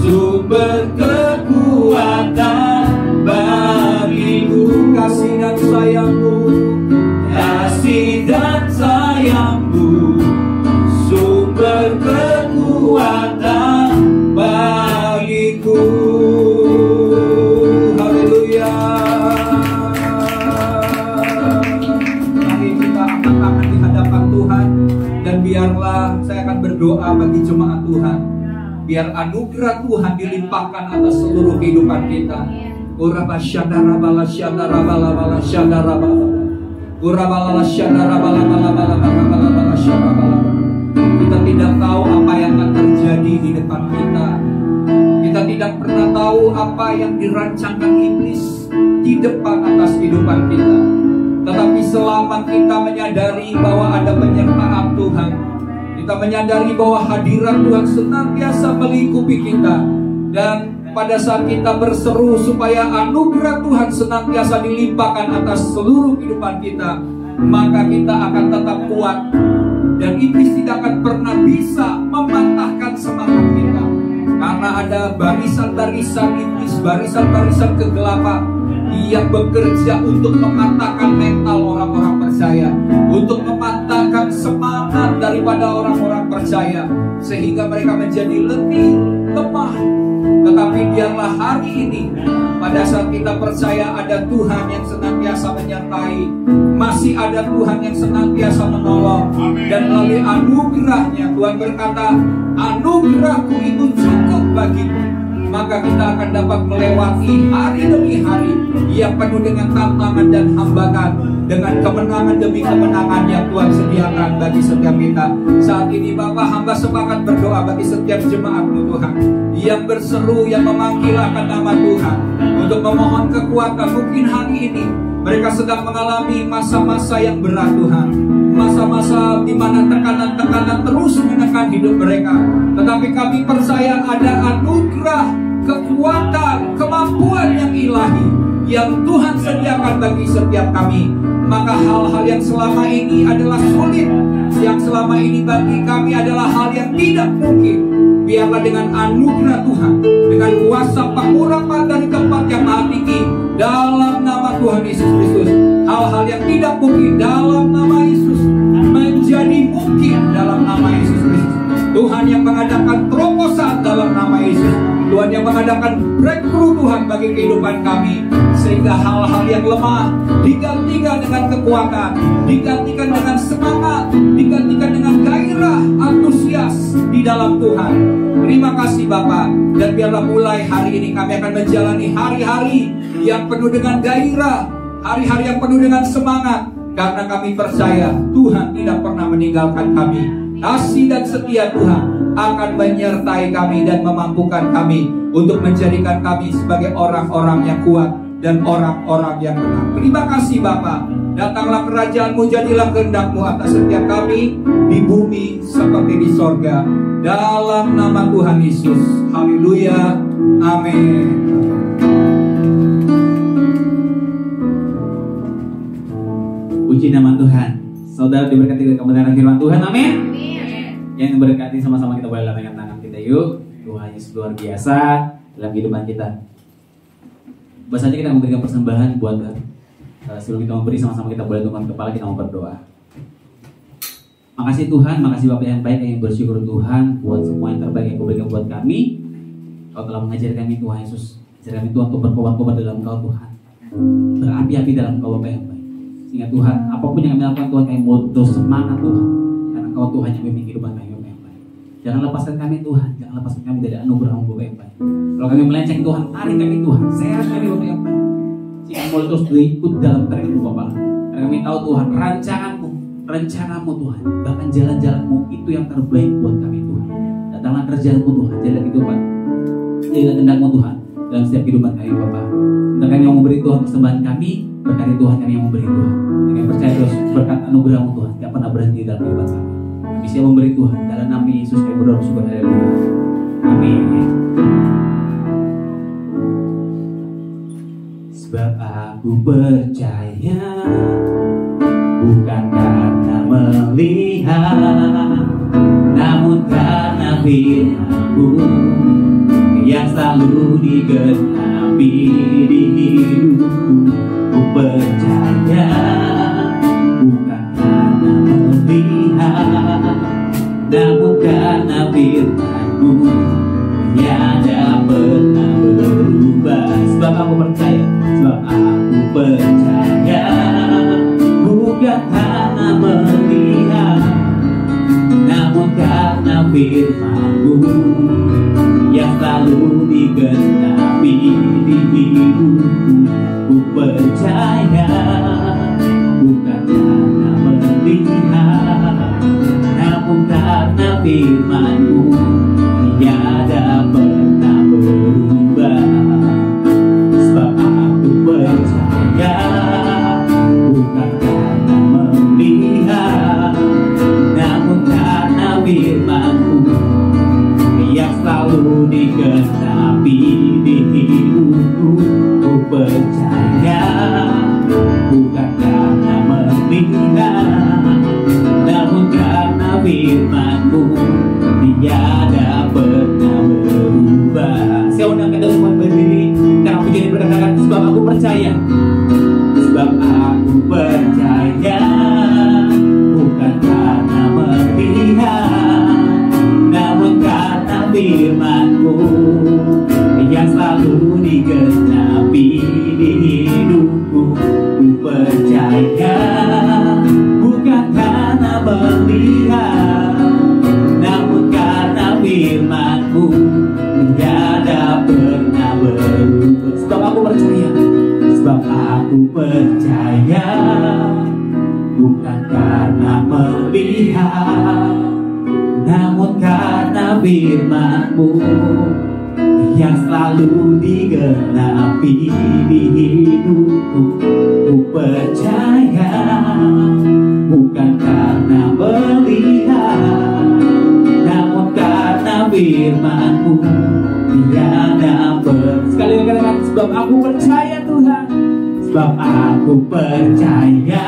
sumber kekuatan bagiku. kasih dan sayang-Mu, Kasih dan sayang-Mu, sumber kekuatan bagiku. haleluya. Mari kita angkat tangan di hadapan Tuhan, dan biarlah saya akan berdoa bagi jemaat Tuhan, biar anugerah Tuhan dilimpahkan atas seluruh kehidupan kita. Uraba syadara bala syadara bala bala syadara bala. Uraba bala syadara bala bala bala bala bala bala syadara bala. Kita tidak tahu apa yang akan terjadi di depan kita. Kita tidak pernah tahu apa yang dirancangkan iblis di depan atas kehidupan kita. Tetapi selama kita menyadari bahwa ada penyertaan Tuhan, kita menyadari bahwa hadirat Tuhan senantiasa melingkupi kita, dan pada saat kita berseru supaya anugerah Tuhan senantiasa dilimpahkan atas seluruh kehidupan kita, maka kita akan tetap kuat, dan iblis tidak akan pernah bisa mematahkan semangat kita. Karena ada barisan-barisan iblis, barisan-barisan kegelapan yang bekerja untuk mematahkan mental orang-orang percaya, untuk mematahkan semangat daripada orang-orang percaya, sehingga mereka menjadi letih, lemah. Tetapi biarlah hari ini, pada saat kita percaya ada Tuhan yang senantiasa menyertai, masih ada Tuhan yang senantiasa menolong, dan melalui anugerahnya Tuhan berkata, anugerahku itu cukup bagimu. Maka kita akan dapat melewati hari demi hari yang penuh dengan tantangan dan hambatan, dengan kemenangan demi kemenangan yang Tuhan sediakan bagi setiap kita. Saat ini Bapak, hamba sepakat berdoa bagi setiap jemaat-Mu Tuhan, yang berseru, yang memanggil akan nama Tuhan, untuk memohon kekuatan. Mungkin hari ini mereka sedang mengalami masa-masa yang berat Tuhan, masa-masa di mana tekanan-tekanan terus menekan hidup mereka. Tetapi kami percaya ada anugerah, kekuatan, kemampuan yang ilahi yang Tuhan sediakan bagi setiap kami. Maka hal-hal yang selama ini adalah sulit, yang selama ini bagi kami adalah hal yang tidak mungkin, biarlah dengan anugerah Tuhan, dengan kuasa pengurapan dari tempat yang maha tinggi, dalam nama Tuhan Yesus Kristus, hal-hal yang tidak mungkin dalam nama Yesus menjadi mungkin dalam nama Yesus Kristus. Tuhan yang mengadakan terobosan dalam nama Yesus, Tuhan yang mengadakan breakthrough Tuhan bagi kehidupan kami, sehingga hal-hal yang lemah digantikan dengan kekuatan, digantikan dengan semangat, digantikan dengan gairah, antusias di dalam Tuhan. Terima kasih Bapak, dan biarlah mulai hari ini kami akan menjalani hari-hari yang penuh dengan gairah, hari-hari yang penuh dengan semangat, karena kami percaya Tuhan tidak pernah meninggalkan kami. Kasih dan setia Tuhan akan menyertai kami dan memampukan kami untuk menjadikan kami sebagai orang-orang yang kuat dan orang-orang yang benar. Terima kasih Bapa. Datanglah kerajaan-Mu, jadilah kehendak-Mu atas setiap kami di bumi seperti di sorga. Dalam nama Tuhan Yesus. Haleluya. Amin. Puji nama Tuhan. Saudara diberkati dengan kebenaran firman Tuhan. Amin. Yang diberkati, sama-sama kita boleh lambaikan tangan kita yuk. Tuhan Yesus luar biasa dalam kehidupan kita. Bahasanya kita memberikan persembahan buat Tuhan. Sebelum kita memberi, sama-sama kita boleh tundukkan kepala, kita mau berdoa. Makasih Tuhan, makasih Bapak yang baik, yang bersyukur Tuhan buat semua yang terbaik yang Kau berikan buat kami. Kau telah mengajar kami Tuhan Yesus, ajar kami Tuhan untuk berkobar-kobar dalam Kau Tuhan, berapi-api dalam Kau Bapak yang baik, Sehingga Tuhan, apapun yang kami lakukan Tuhan, kami mau terus semangat Tuhan, karena Kau Tuhan yang memimpin kehidupan kami yang baik. Jangan lepaskan kami Tuhan, jangan lepaskan kami dari anugerah-Mu yang baik. Kalau kami melenceng Tuhan, tarik kami Tuhan, sehat kami Bapak yang baik. Sehingga mau terus ikut dalam trek-Mu Bapak. Karena kami tahu Tuhan, rancangan-Mu, rencana-Mu Tuhan, bahkan jalan-jalan-Mu itu yang terbaik buat kami Tuhan. Datanglah kerjaan-Mu Tuhan, jalan kehidupan, jalan kehendak-Mu Tuhan dalam setiap kehidupan kami Bapak. Sementara kami yang memberi Tuhan persembahan kami, berkati Tuhan kami yang memberi Tuhan. Kami percaya terus berkat anugerah-Mu Tuhan, tidak pernah berhenti dalam kehidupan kami. Kami siap memberi Tuhan, dalam nama Yesus kami berdoa bersyukur, haleluya. Amin. Sebab aku percaya, bukan karena melihat, namun karena firman-Mu yang selalu digenapi di hidupku. Ku percaya, bukan karena melihat, namun karena firman-Mu yang tak pernah berubah. Sebab aku percaya, sebab aku percaya, bukan karena melihat, namun karena firman-Mu yang selalu digenapi di hidupku. Ku percaya, bukan karena melihat, namun karena firman-Mu tiada pernah berubah. Sebab aku percaya, bukan karena melihat, namun karena firman-Mu yang selalu digenapi di hidupku. Ku percaya, bukan karena melihat, namun karena firman-Mu tiada pernah berubah. Saya undang kita semua berdiri dan aku jadi berkatakan, sebab aku percaya, sebab aku percaya, bukan karena melihat, namun karena firman-Mu yang selalu digenapi di hidupku. Ku percaya, bukan karena melihat, namun karena firman-Mu tiada pernah berubah. Sebab aku percaya, sebab aku percaya, bukan karena melihat, namun karena firman-Mu yang selalu digenapi di hidupku. Ku percaya, bukan karena melihat, namun karena firman-Mu tiada pernah. Sekali lagi katakan, sebab aku percaya Tuhan, sebab aku percaya,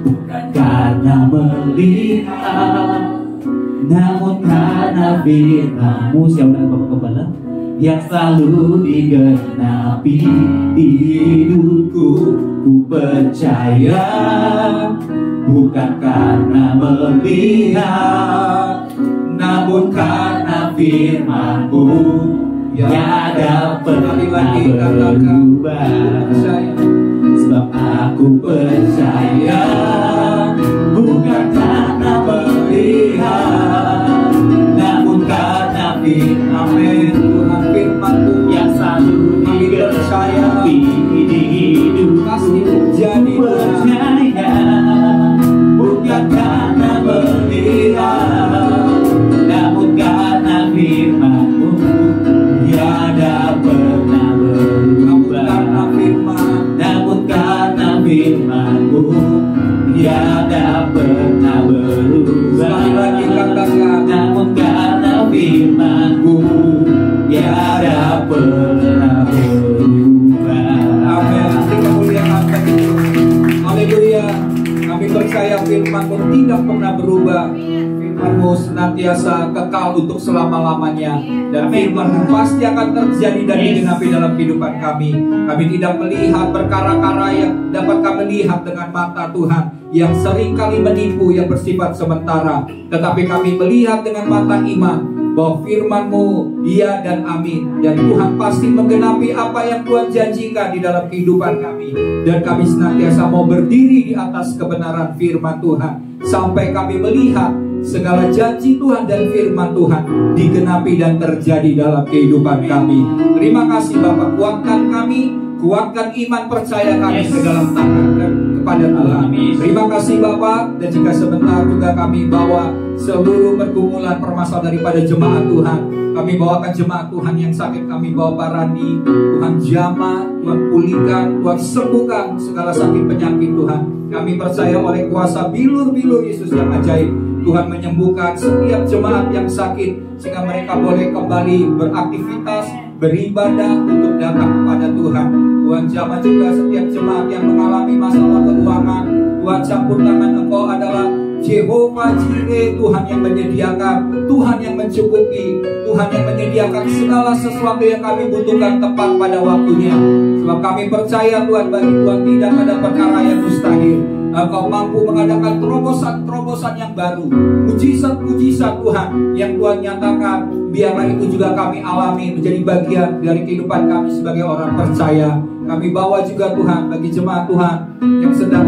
bukan karena melihat, namun karena firman-Mu. Siapa Bapak Gembala? Yang selalu digenapi di hidupku. Ku percaya, bukan karena melihat, namun karena firman-Mu tiada pernah berubah. Sebab aku percaya, bukan karena melihat, namun karena firman-Mu. Tuhan, firman-Mu yang selalu digenapi di hidupku. Jadi percaya, bukan karena melihat, namun karena firman-Mu tiada pernah berubah. Namun karena firman-Mu tiada pernah berubah. Namun karena firman-Mu tiada pernah berubah. Amin. Kemuliaan bagi Tuhan. Haleluya. Kami percaya firman-Mu tidak pernah berubah. Firman-Mu senantiasa kekal untuk selama-lamanya. Dan firman-Mu pasti akan terjadi dan digenapi dalam kehidupan kami. Kami tidak melihat perkara-kara yang dapat kami lihat dengan mata Tuhan, yang seringkali menipu, yang bersifat sementara. Tetapi kami melihat dengan mata iman. bahwa firman-Mu iya dan amin, dan Tuhan pasti menggenapi apa yang Tuhan janjikan di dalam kehidupan kami. Dan kami senantiasa mau berdiri di atas kebenaran firman Tuhan sampai kami melihat segala janji Tuhan dan firman Tuhan digenapi dan terjadi dalam kehidupan kami. Terima kasih Bapak, kuatkan kami, kuatkan iman percaya kami ke dalam tangan kepada Tuhan. Terima kasih Bapak. Dan jika sebentar juga kami bawa seluruh pergumulan permasalahan daripada jemaat Tuhan, kami bawakan jemaat Tuhan yang sakit, kami bawa Pak Randi, Tuhan jamah, Tuhan pulihkan, Tuhan sembuhkan segala sakit penyakit Tuhan. Kami percaya oleh kuasa bilur-bilur Yesus yang ajaib, Tuhan menyembuhkan setiap jemaat yang sakit, sehingga mereka boleh kembali beraktivitas, beribadah untuk datang kepada Tuhan. Tuhan jamah juga setiap jemaat yang mengalami masalah keuangan. Tuhan campur tangan, Engkau adalah Jehovah Jireh, Tuhan yang menyediakan, Tuhan yang mencukupi, Tuhan yang menyediakan segala sesuatu yang kami butuhkan tepat pada waktunya. Sebab kami percaya Tuhan, bagi Tuhan tidak ada perkara yang mustahil. Engkau mampu mengadakan terobosan-terobosan yang baru, mujizat-mujizat Tuhan yang Tuhan nyatakan. Biarlah itu juga kami alami, menjadi bagian dari kehidupan kami sebagai orang percaya. Kami bawa juga Tuhan bagi jemaat Tuhan yang sedang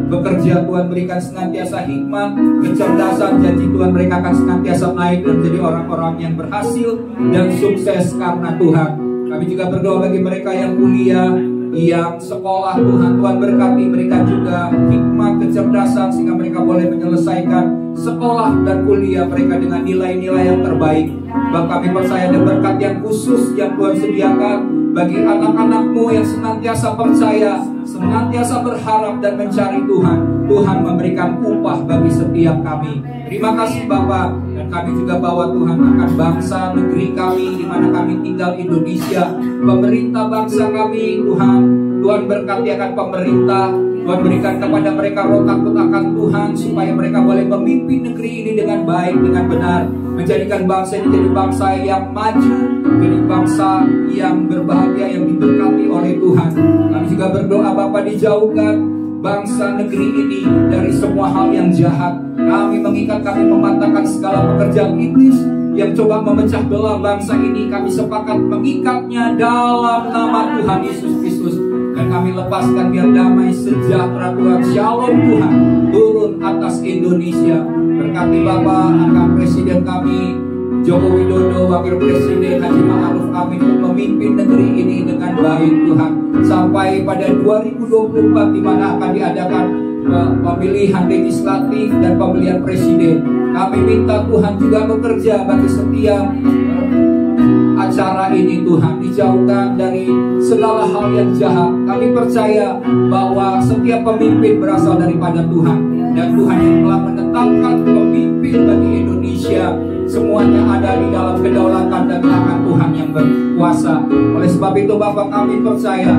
bekerja, Tuhan berikan senantiasa hikmat, kecerdasan. Janji Tuhan mereka akan senantiasa naik dan menjadi orang-orang yang berhasil dan sukses karena Tuhan. Kami juga berdoa bagi mereka yang kuliah, yang sekolah, Tuhan berkati mereka juga hikmat, kecerdasan, sehingga mereka boleh menyelesaikan sekolah dan kuliah mereka dengan nilai-nilai yang terbaik. Bahkan kami percaya ada berkat yang khusus yang Tuhan sediakan bagi anak-anak-Mu yang senantiasa percaya, senantiasa berharap dan mencari Tuhan. Tuhan memberikan upah bagi setiap kami. Terima kasih Bapak. Dan kami juga bawa Tuhan akan bangsa negeri kami di mana kami tinggal, Indonesia. Pemerintah bangsa kami, Tuhan berkati akan pemerintah. Tuhan berikan kepada mereka roh takut akan Tuhan, supaya mereka boleh memimpin negeri ini dengan baik, dengan benar, menjadikan bangsa ini jadi bangsa yang maju, jadi bangsa yang berbahagia, yang diberkati oleh Tuhan. Kami juga berdoa Bapa, dijauhkan bangsa negeri ini dari semua hal yang jahat. Kami mengikat, kami mematahkan segala pekerjaan iblis yang coba memecah belah bangsa ini. Kami sepakat mengikatnya dalam nama Tuhan Yesus Kristus. Dan kami lepaskan biar damai sejahtera Tuhan, Shalom Tuhan turun atas Indonesia. Berkati Bapak akan Presiden kami Joko Widodo, Wakil Presiden Haji Ma'ruf Amin, untuk memimpin negeri ini dengan baik Tuhan, sampai pada 2024 di mana akan diadakan pemilihan legislatif dan pemilihan presiden. Kami minta Tuhan juga bekerja bagi setiap acara ini, Tuhan dijauhkan dari segala hal yang jahat. Kami percaya bahwa setiap pemimpin berasal daripada Tuhan, dan Tuhan yang telah menetapkan pemimpin bagi Indonesia, semuanya ada di dalam kedaulatan dan tangan Tuhan yang berkuasa. Oleh sebab itu Bapak, kami percaya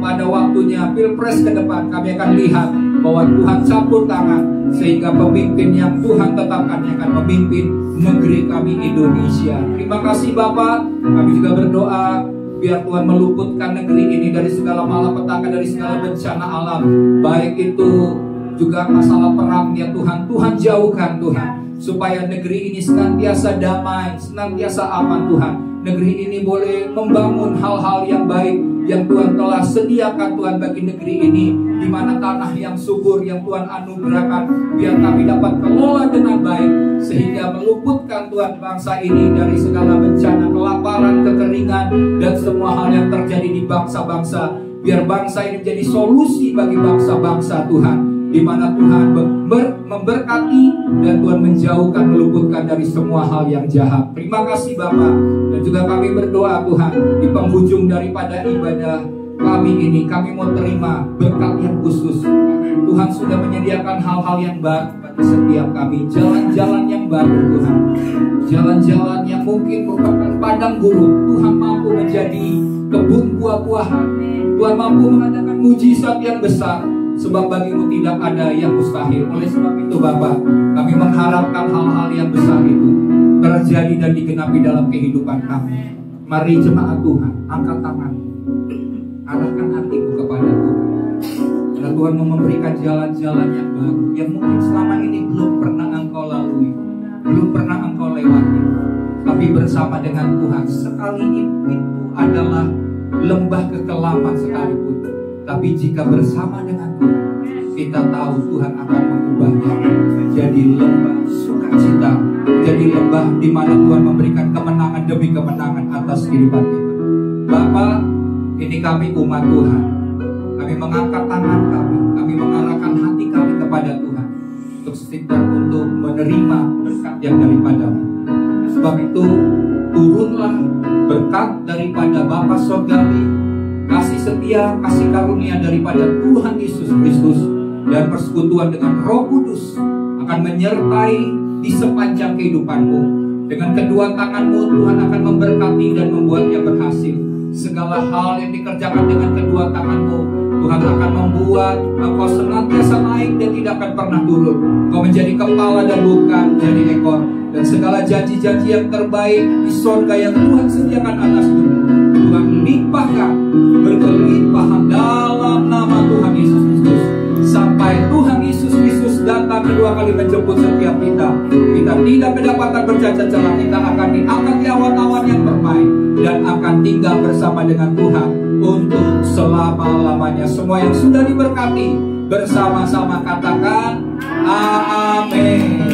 pada waktunya Pilpres ke depan kami akan lihat bahwa Tuhan campur tangan, sehingga pemimpin yang Tuhan tetapkan yang akan memimpin negeri kami Indonesia. Terima kasih Bapak. Kami juga berdoa biar Tuhan meluputkan negeri ini dari segala malapetaka, dari segala bencana alam, baik itu juga masalah perang ya Tuhan. Tuhan jauhkan Tuhan, supaya negeri ini senantiasa damai, senantiasa aman Tuhan. Negeri ini boleh membangun hal-hal yang baik yang Tuhan telah sediakan Tuhan bagi negeri ini, di mana tanah yang subur yang Tuhan anugerahkan, biar kami dapat kelola dengan baik, sehingga meluputkan Tuhan bangsa ini dari segala bencana, kelaparan, kekeringan, dan semua hal yang terjadi di bangsa-bangsa. Biar bangsa ini menjadi solusi bagi bangsa-bangsa Tuhan, di mana Tuhan memberkati dan Tuhan menjauhkan, meluputkan dari semua hal yang jahat. Terima kasih Bapak. Dan juga kami berdoa Tuhan, di penghujung daripada ibadah kami ini, kami mau terima berkat yang khusus. Tuhan sudah menyediakan hal-hal yang baru bagi setiap kami, jalan-jalan yang baru Tuhan, jalan-jalan yang mungkin merupakan padang gurun, Tuhan mampu menjadi kebun buah-buahan. Tuhan mampu mengadakan mujizat yang besar, sebab bagimu tidak ada yang mustahil. Oleh sebab itu Bapak, kami mengharapkan hal-hal yang besar itu terjadi dan digenapi dalam kehidupan kami. Mari jemaat Tuhan, angkat tangan, arahkan hatiku kepada Tuhan. Karena Tuhan mau memberikan jalan-jalan yang baru, yang mungkin selama ini belum pernah engkau lalui, belum pernah engkau lewati. tapi bersama dengan Tuhan sekali itu adalah lembah kekelaman sekalipun. Tapi jika bersama dengan Tuhan, kita tahu Tuhan akan mengubahnya jadi lembah sukacita, jadi lembah di mana Tuhan memberikan kemenangan demi kemenangan atas kehidupan kita. Bapa, ini kami umat Tuhan. Kami mengangkat tangan kami mengarahkan hati kami kepada Tuhan untuk menerima berkat yang daripada-Mu. Sebab itu turunlah berkat daripada Bapa Surgawi, kasih setia, kasih karunia daripada Tuhan Yesus Kristus, dan persekutuan dengan Roh Kudus akan menyertai di sepanjang kehidupanmu. Dengan kedua tangan-Mu Tuhan akan memberkati dan membuatnya berhasil. Segala hal yang dikerjakan dengan kedua tangan-Mu, Tuhan akan membuat Engkau senantiasa naik dan tidak akan pernah turun. Engkau menjadi kepala dan bukan jadi ekor. Dan segala janji-janji yang terbaik di surga yang Tuhan sediakan atas hidupmu, Tuhan limpahkan berkelimpahan dalam nama Tuhan Yesus Kristus. Sampai Tuhan Yesus Kristus datang kedua kali menjemput setiap kita, kita tidak kedapatan bercacat celah. Kita akan diangkat di awan-awan yang permai dan akan tinggal bersama dengan Tuhan untuk selama-lamanya. Semua yang sudah diberkati bersama-sama katakan amin.